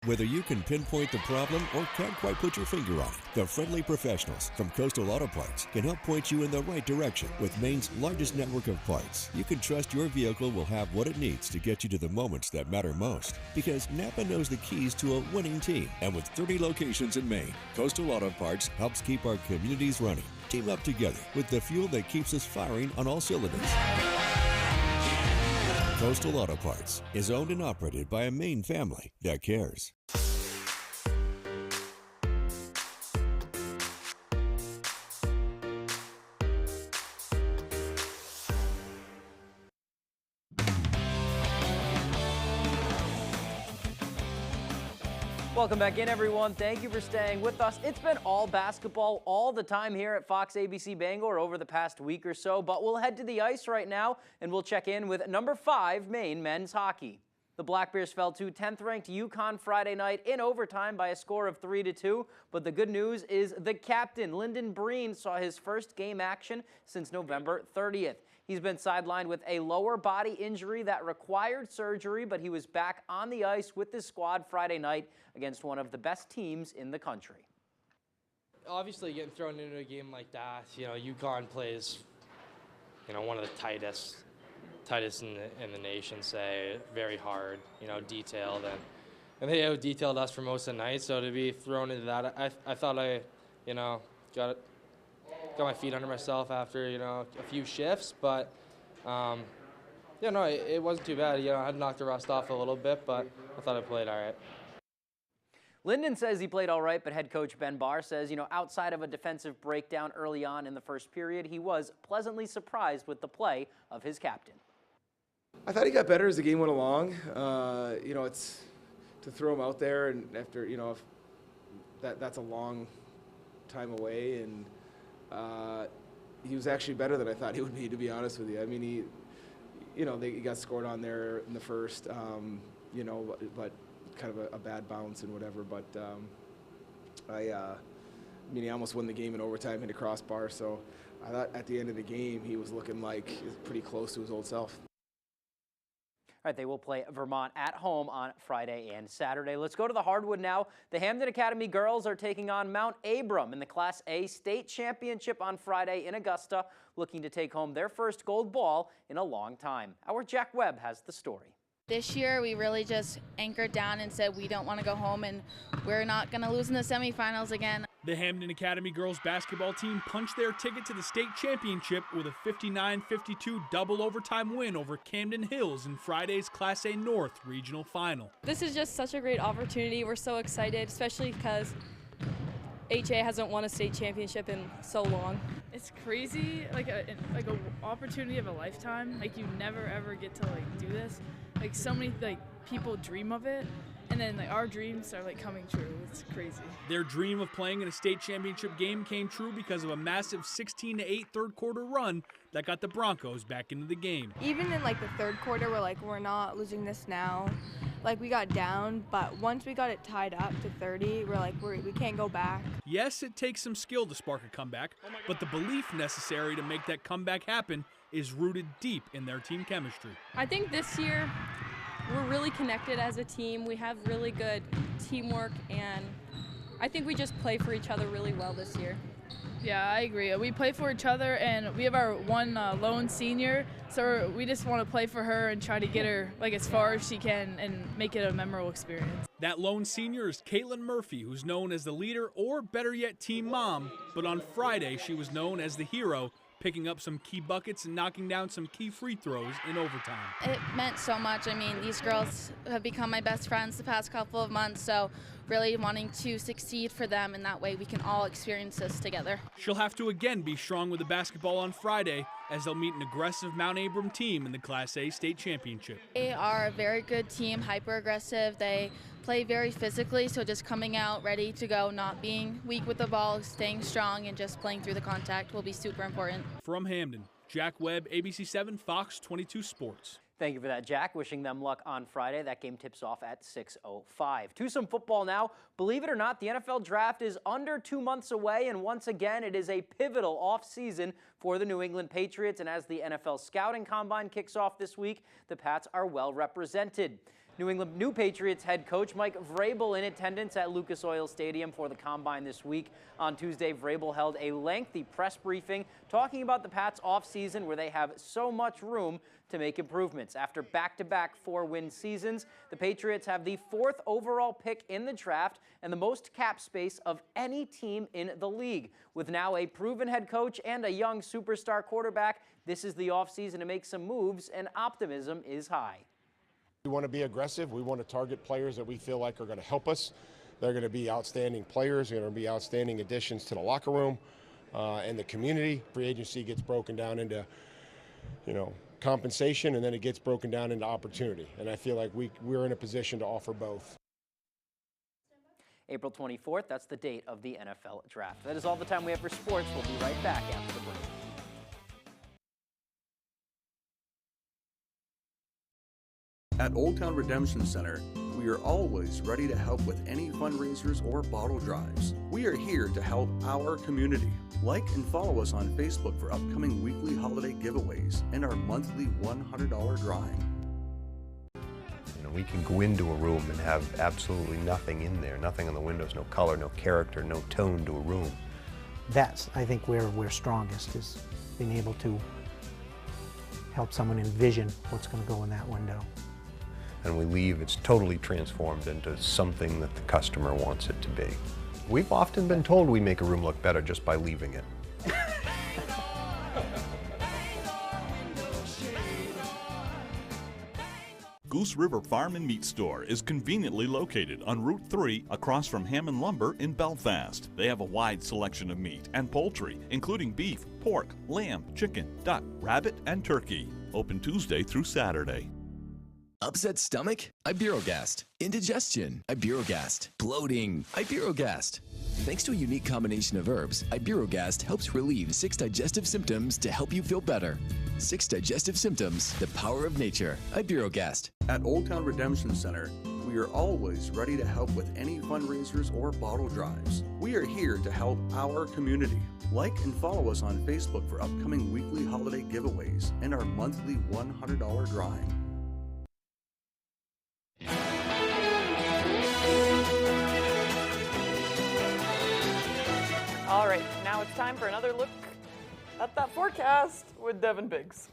Whether you can pinpoint the problem or can't quite put your finger on it, the friendly professionals from Coastal Auto Parts can help point you in the right direction. With Maine's largest network of parts, you can trust your vehicle will have what it needs to get you to the moments that matter most. Because Napa knows the keys to a winning team. And with 30 locations in Maine, Coastal Auto Parts helps keep our communities running. Team up together with the fuel that keeps us firing on all cylinders. Coastal Auto Parts is owned and operated by a Maine family that cares. Welcome back in, everyone. Thank you for staying with us. It's been all basketball all the time here at Fox ABC Bangor over the past week or so, but we'll head to the ice right now and we'll check in with number 5 Maine men's hockey. The Black Bears fell to 10th-ranked UConn Friday night in overtime by a score of 3-2, but the good news is the captain, Lyndon Breen, saw his first game action since November 30th. He's been sidelined with a lower body injury that required surgery, but he was back on the ice with the squad Friday night against one of the best teams in the country. Obviously, getting thrown into a game like that, UConn plays, one of the tightest in the nation, say, very hard, detailed, and they out-detailed us for most of the night, so to be thrown into that, I thought I, got my feet under myself after, a few shifts, but, it wasn't too bad. I had knocked the rust off a little bit, but I thought I played all right. Lyndon says he played all right, but head coach Ben Barr says, outside of a defensive breakdown early on in the first period, he was pleasantly surprised with the play of his captain. I thought he got better as the game went along. It's to throw him out there, and after, if that's a long time away, and he was actually better than I thought he would be, to be honest with you. I mean, he got scored on there in the first, but kind of a bad bounce and whatever. But he almost won the game in overtime, hit a crossbar. So I thought at the end of the game he was looking like pretty close to his old self. All right, they will play Vermont at home on Friday and Saturday. Let's go to the hardwood now. The Hamden Academy girls are taking on Mount Abram in the Class A state championship on Friday in Augusta, looking to take home their first gold ball in a long time. Our Jack Webb has the story. This year, we really just anchored down and said we don't want to go home, and we're not going to lose in the semifinals again. The Hamden Academy girls basketball team punched their ticket to the state championship with a 59-52 double overtime win over Camden Hills in Friday's Class A North regional final. This is just such a great opportunity. We're so excited, especially because HA hasn't won a state championship in so long. It's crazy, like a opportunity of a lifetime. Like, you never ever get to do this. Like, so many people dream of it, and then our dreams are coming true. It's crazy. Their dream of playing in a state championship game came true because of a massive 16-8 third quarter run that got the Broncos back into the game. Even in the third quarter, we're not losing this now. We got down, but once we got it tied up to 30, we can't go back. Yes, it takes some skill to spark a comeback, but the belief necessary to make that comeback happen is rooted deep in their team chemistry. I think this year we're really connected as a team. We have really good teamwork, and I think we just play for each other really well this year. Yeah, I agree. We play for each other, and we have our one lone senior, so we just want to play for her and try to get her as far as she can and make it a memorable experience. That lone senior is Caitlin Murphy, who's known as the leader, or better yet, team mom. But on Friday, she was known as the hero, picking up some key buckets and knocking down some key free throws in overtime. It meant so much. I mean, these girls have become my best friends the past couple of months, so really wanting to succeed for them, and that way we can all experience this together. She'll have to again be strong with the basketball on Friday as they'll meet an aggressive Mount Abram team in the Class A state championship. They are a very good team, hyper aggressive. They play very physically, so just coming out ready to go, not being weak with the ball, staying strong, and just playing through the contact will be super important. From Hamden, Jack Webb, ABC7 Fox 22 Sports. Thank you for that, Jack. Wishing them luck on Friday. That game tips off at 6:05. To some football now. Believe it or not, the NFL draft is under 2 months away, and once again, it is a pivotal offseason for the New England Patriots. And as the NFL Scouting Combine kicks off this week, the Pats are well represented. New Patriots head coach Mike Vrabel in attendance at Lucas Oil Stadium for the Combine this week. On Tuesday, Vrabel held a lengthy press briefing talking about the Pats' offseason where they have so much room to make improvements. After back-to-back 4-win seasons, the Patriots have the 4th overall pick in the draft and the most cap space of any team in the league. With now a proven head coach and a young superstar quarterback, this is the offseason to make some moves, and optimism is high. We want to be aggressive. We want to target players that we feel like are going to help us. They're going to be outstanding players. They're going to be outstanding additions to the locker room and the community. Free agency gets broken down into, compensation, and then it gets broken down into opportunity. And I feel like we're in a position to offer both. April 24th, that's the date of the NFL draft. That is all the time we have for sports. We'll be right back after the break. At Old Town Redemption Center, we are always ready to help with any fundraisers or bottle drives. We are here to help our community. Like and follow us on Facebook for upcoming weekly holiday giveaways and our monthly $100 drawing. We can go into a room and have absolutely nothing in there, nothing on the windows, no color, no character, no tone to a room. That's, I think, where we're strongest, is being able to help someone envision what's going to go in that window. And we leave, it's totally transformed into something that the customer wants it to be. We've often been told we make a room look better just by leaving it. Goose River Farm and Meat Store is conveniently located on Route 3 across from Hammond Lumber in Belfast. They have a wide selection of meat and poultry, including beef, pork, lamb, chicken, duck, rabbit, and turkey. Open Tuesday through Saturday. Upset stomach? Iberogast. Indigestion? Iberogast. Bloating? Iberogast. Thanks to a unique combination of herbs, Iberogast helps relieve 6 digestive symptoms to help you feel better. 6 digestive symptoms, the power of nature. Iberogast. At Old Town Redemption Center, we are always ready to help with any fundraisers or bottle drives. We are here to help our community. Like and follow us on Facebook for upcoming weekly holiday giveaways and our monthly $100 drawing. All right, now it's time for another look at that forecast with Devin Biggs.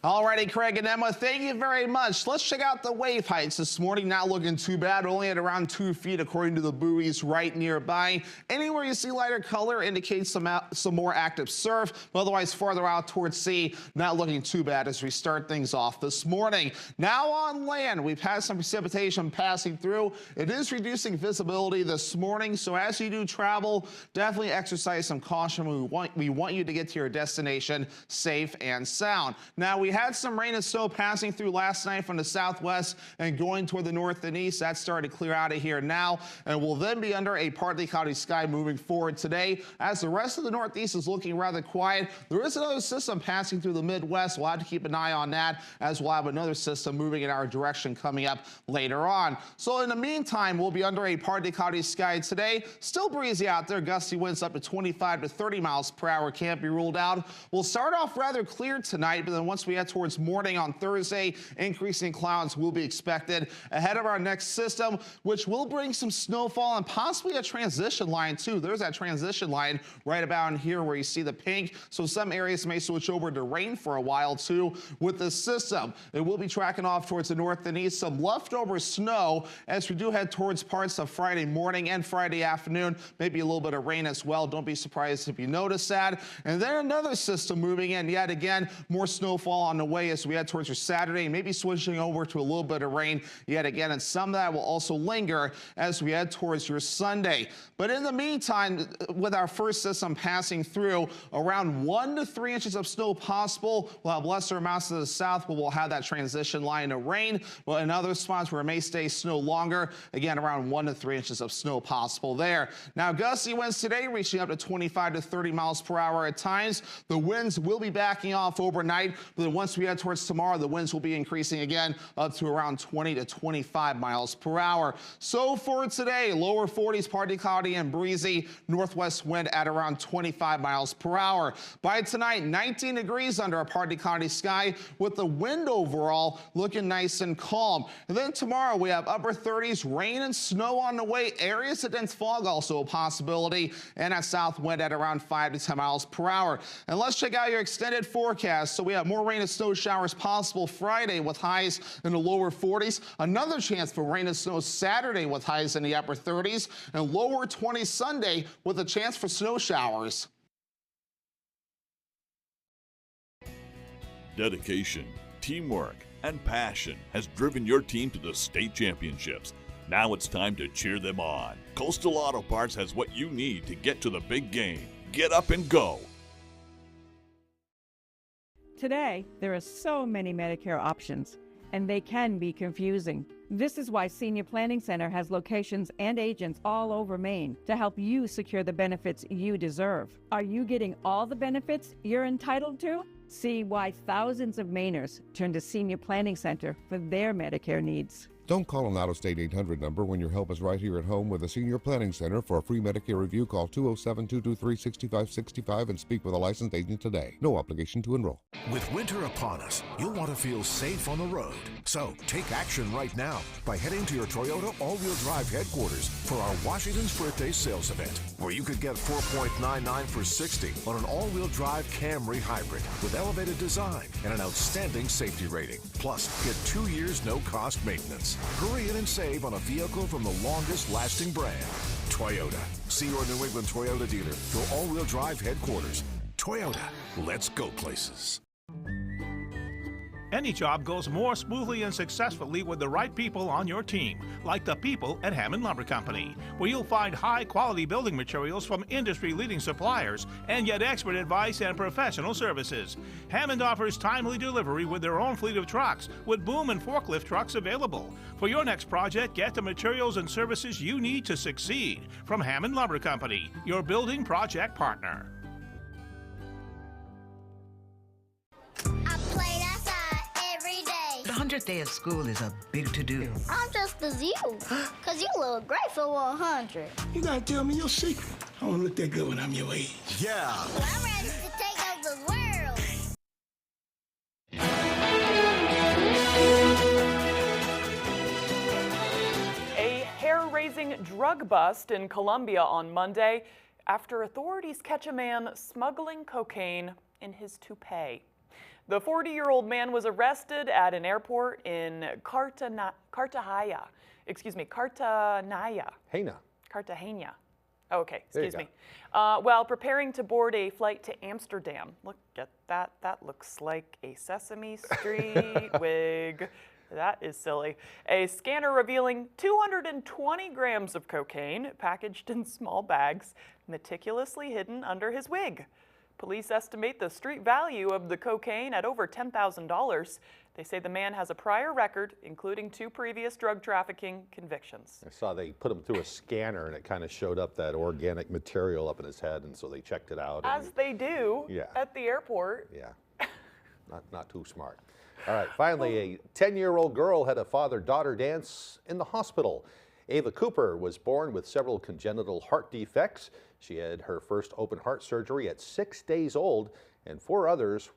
Alrighty, Craig and Emma, thank you very much. Let's check out the wave heights this morning. Not looking too bad, only at around 2 feet according to the buoys right nearby. Anywhere you see lighter color indicates some more active surf, but otherwise farther out towards sea, not looking too bad as we start things off this morning. Now on land, we've had some precipitation passing through. It is reducing visibility this morning, so as you do travel, definitely exercise some caution. We want you to get to your destination safe and sound. Now, we had some rain and snow passing through last night from the southwest and going toward the north and east. That's starting to clear out of here now, and will then be under a partly cloudy sky moving forward today. As the rest of the northeast is looking rather quiet, there is another system passing through the Midwest. We'll have to keep an eye on that, as we'll have another system moving in our direction coming up later on. So in the meantime, we'll be under a partly cloudy sky today. Still breezy out there. Gusty winds up to 25 to 30 miles per hour. Can't be ruled out. We'll start off rather clear tonight, but then once we head towards morning on Thursday, increasing clouds will be expected ahead of our next system, which will bring some snowfall and possibly a transition line too. There's that transition line right about in here where you see the pink. So some areas may switch over to rain for a while too with this system. It will be tracking off towards the north and east. Some leftover snow as we do head towards parts of Friday morning and Friday afternoon. Maybe a little bit of rain as well. Don't be surprised if you notice that. And then another system moving in yet again, more snowfall on the way as we head towards your Saturday, maybe switching over to a little bit of rain yet again, and some of that will also linger as we head towards your Sunday. But in the meantime, with our first system passing through, around 1 to 3 inches of snow possible. We'll have lesser amounts to the south, but we'll have that transition line of rain. But in other spots where it may stay snow longer, again, around 1 to 3 inches of snow possible there. Now, gusty winds today reaching up to 25 to 30 miles per hour at times. The winds will be backing off overnight, but then once we head towards tomorrow, the winds will be increasing again up to around 20 to 25 miles per hour. So for today, lower 40s, partly cloudy and breezy, northwest wind at around 25 miles per hour. By tonight, 19 degrees under a partly cloudy sky with the wind overall looking nice and calm. And then tomorrow we have upper 30s, rain and snow on the way. Areas of dense fog also a possibility, and a south wind at around 5 to 10 miles per hour. And let's check out your extended forecast. So we have more rain and snow showers possible Friday with highs in the lower 40s. Another chance for rain and snow Saturday with highs in the upper 30s, and lower 20s Sunday with a chance for snow showers. Dedication, teamwork, and passion has driven your team to the state championships. Now it's time to cheer them on. Coastal Auto Parts has what you need to get to the big game. Get up and go. Today, there are so many Medicare options, and they can be confusing. This is why Senior Planning Center has locations and agents all over Maine to help you secure the benefits you deserve. Are you getting all the benefits you're entitled to? See why thousands of Mainers turn to Senior Planning Center for their Medicare needs. Don't call an out-of-state 800 number when your help is right here at home with the Senior Planning Center. For a free Medicare review, call 207-223-6565 and speak with a licensed agent today. No obligation to enroll. With winter upon us, you'll want to feel safe on the road. So take action right now by heading to your Toyota all-wheel drive headquarters for our Washington's Birthday Sales Event, where you could get 4.99 for 60 on an all-wheel drive Camry hybrid with elevated design and an outstanding safety rating. Plus, get 2 years no-cost maintenance. Hurry in and save on a vehicle from the longest-lasting brand, Toyota. See your New England Toyota dealer for all-wheel drive headquarters. Toyota, let's go places. Any job goes more smoothly and successfully with the right people on your team, like the people at Hammond Lumber Company, where you'll find high-quality building materials from industry-leading suppliers and get expert advice and professional services. Hammond offers timely delivery with their own fleet of trucks, with boom and forklift trucks available. For your next project, get the materials and services you need to succeed from Hammond Lumber Company, your building project partner. The 100th day of school is a big to-do. I'm just as you, because you look great for 100. You gotta tell me your secret. I don't look that good when I'm your age. Yeah. Well, I'm ready to take over the world. A hair-raising drug bust in Colombia on Monday after authorities catch a man smuggling cocaine in his toupee. The 40-year-old man was arrested at an airport in Cartagena. Oh, okay, excuse me. While preparing to board a flight to Amsterdam. Look at that. That looks like a Sesame Street wig. That is silly. A scanner revealing 220 grams of cocaine packaged in small bags, meticulously hidden under his wig. Police estimate the street value of the cocaine at over $10,000. They say the man has a prior record, including 2 previous drug trafficking convictions. I saw they put him through a scanner and it kind of showed up that organic material up in his head, and so they checked it out. As they do at the airport. Yeah, not too smart. All right, finally, a 10-year-old girl had a father-daughter dance in the hospital. Ava Cooper was born with several congenital heart defects. She had her first open heart surgery at 6 days old, and 4 others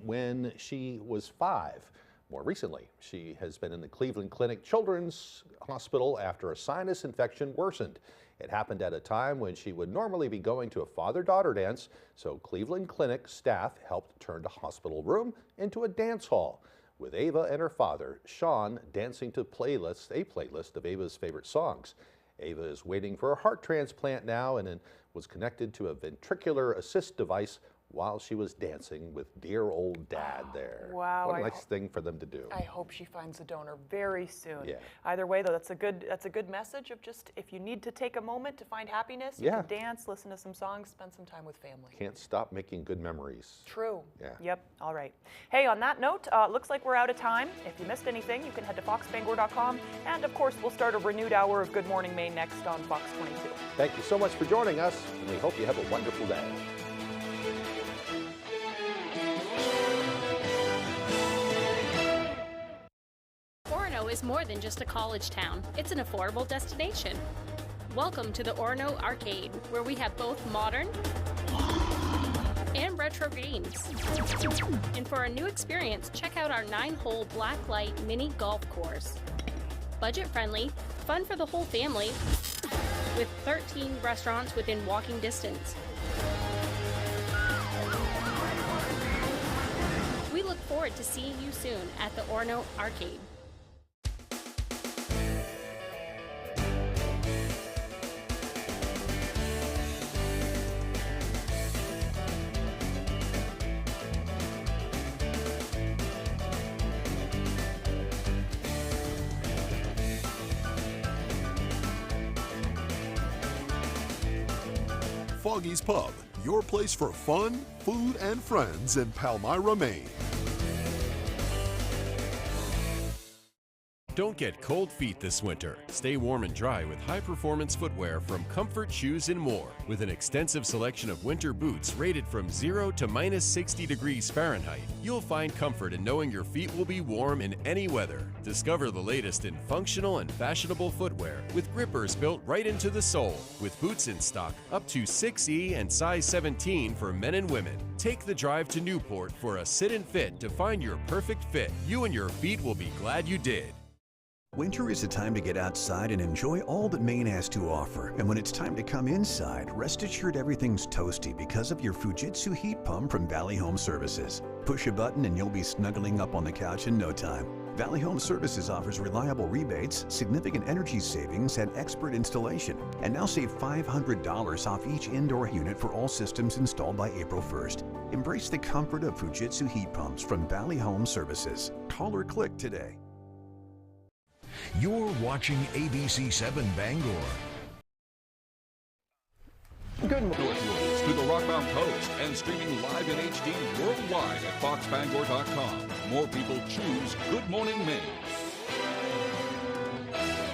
when she was 5. More recently, she has been in the Cleveland Clinic Children's Hospital after a sinus infection worsened. It happened at a time when she would normally be going to a father-daughter dance, so Cleveland Clinic staff helped turn the hospital room into a dance hall, with Ava and her father, Sean, dancing to a playlist of Ava's favorite songs. Ava is waiting for a heart transplant now and was connected to a ventricular assist device while she was dancing with dear old Dad there. Wow. What a nice thing for them to do. I hope she finds a donor very soon. Yeah. Either way, though, that's a good message of just, if you need to take a moment to find happiness, you can dance, listen to some songs, spend some time with family. Can't stop making good memories. True. Yeah. Yep. All right. Hey, on that note, looks like we're out of time. If you missed anything, you can head to foxbangor.com. And of course, we'll start a renewed hour of Good Morning Maine next on Fox 22. Thank you so much for joining us, and we hope you have a wonderful day. is more than just a college town. It's an affordable destination. Welcome to the Orono Arcade, where we have both modern and retro games. And for a new experience, check out our 9-hole blacklight mini golf course. Budget-friendly, fun for the whole family, with 13 restaurants within walking distance. We look forward to seeing you soon at the Orono Arcade. Foggy's Pub, your place for fun, food, and friends in Palmyra, Maine. Don't get cold feet this winter. Stay warm and dry with high-performance footwear from Comfort Shoes and More. With an extensive selection of winter boots rated from 0 to -60 degrees Fahrenheit, you'll find comfort in knowing your feet will be warm in any weather. Discover the latest in functional and fashionable footwear with grippers built right into the sole. With boots in stock up to 6E and size 17 for men and women. Take the drive to Newport for a sit and fit to find your perfect fit. You and your feet will be glad you did. Winter is a time to get outside and enjoy all that Maine has to offer. And when it's time to come inside, rest assured everything's toasty because of your Fujitsu heat pump from Valley Home Services. Push a button and you'll be snuggling up on the couch in no time. Valley Home Services offers reliable rebates, significant energy savings, and expert installation. And now save $500 off each indoor unit for all systems installed by April 1st. Embrace the comfort of Fujitsu heat pumps from Valley Home Services. Call or click today. You're watching ABC7 Bangor. Good morning. To the Rockbound Post and streaming live in HD worldwide at foxbangor.com. More people choose Good Morning Maine.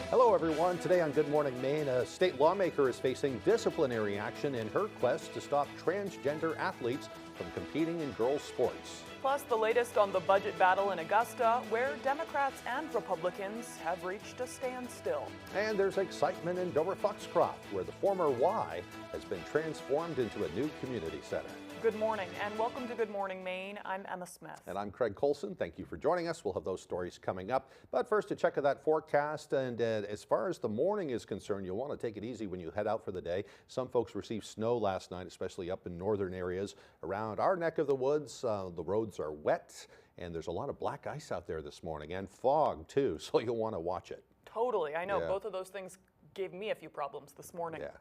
Hello, everyone. Today on Good Morning Maine, a state lawmaker is facing disciplinary action in her quest to stop transgender athletes from competing in girls' sports. Plus, the latest on the budget battle in Augusta, where Democrats and Republicans have reached a standstill. And there's excitement in Dover Foxcroft, where the former Y has been transformed into a new community center. Good morning, and welcome to Good Morning Maine. I'm Emma Smith. And I'm Craig Colson. Thank you for joining us. We'll have those stories coming up. But first, a check of that forecast. And as far as the morning is concerned, you'll want to take it easy when you head out for the day. Some folks received snow last night, especially up in northern areas. Around our neck of the woods, the roads are wet, and there's a lot of black ice out there this morning, and fog, too, so you'll want to watch it. Totally. I know. Yeah. Both of those things gave me a few problems this morning. Yeah.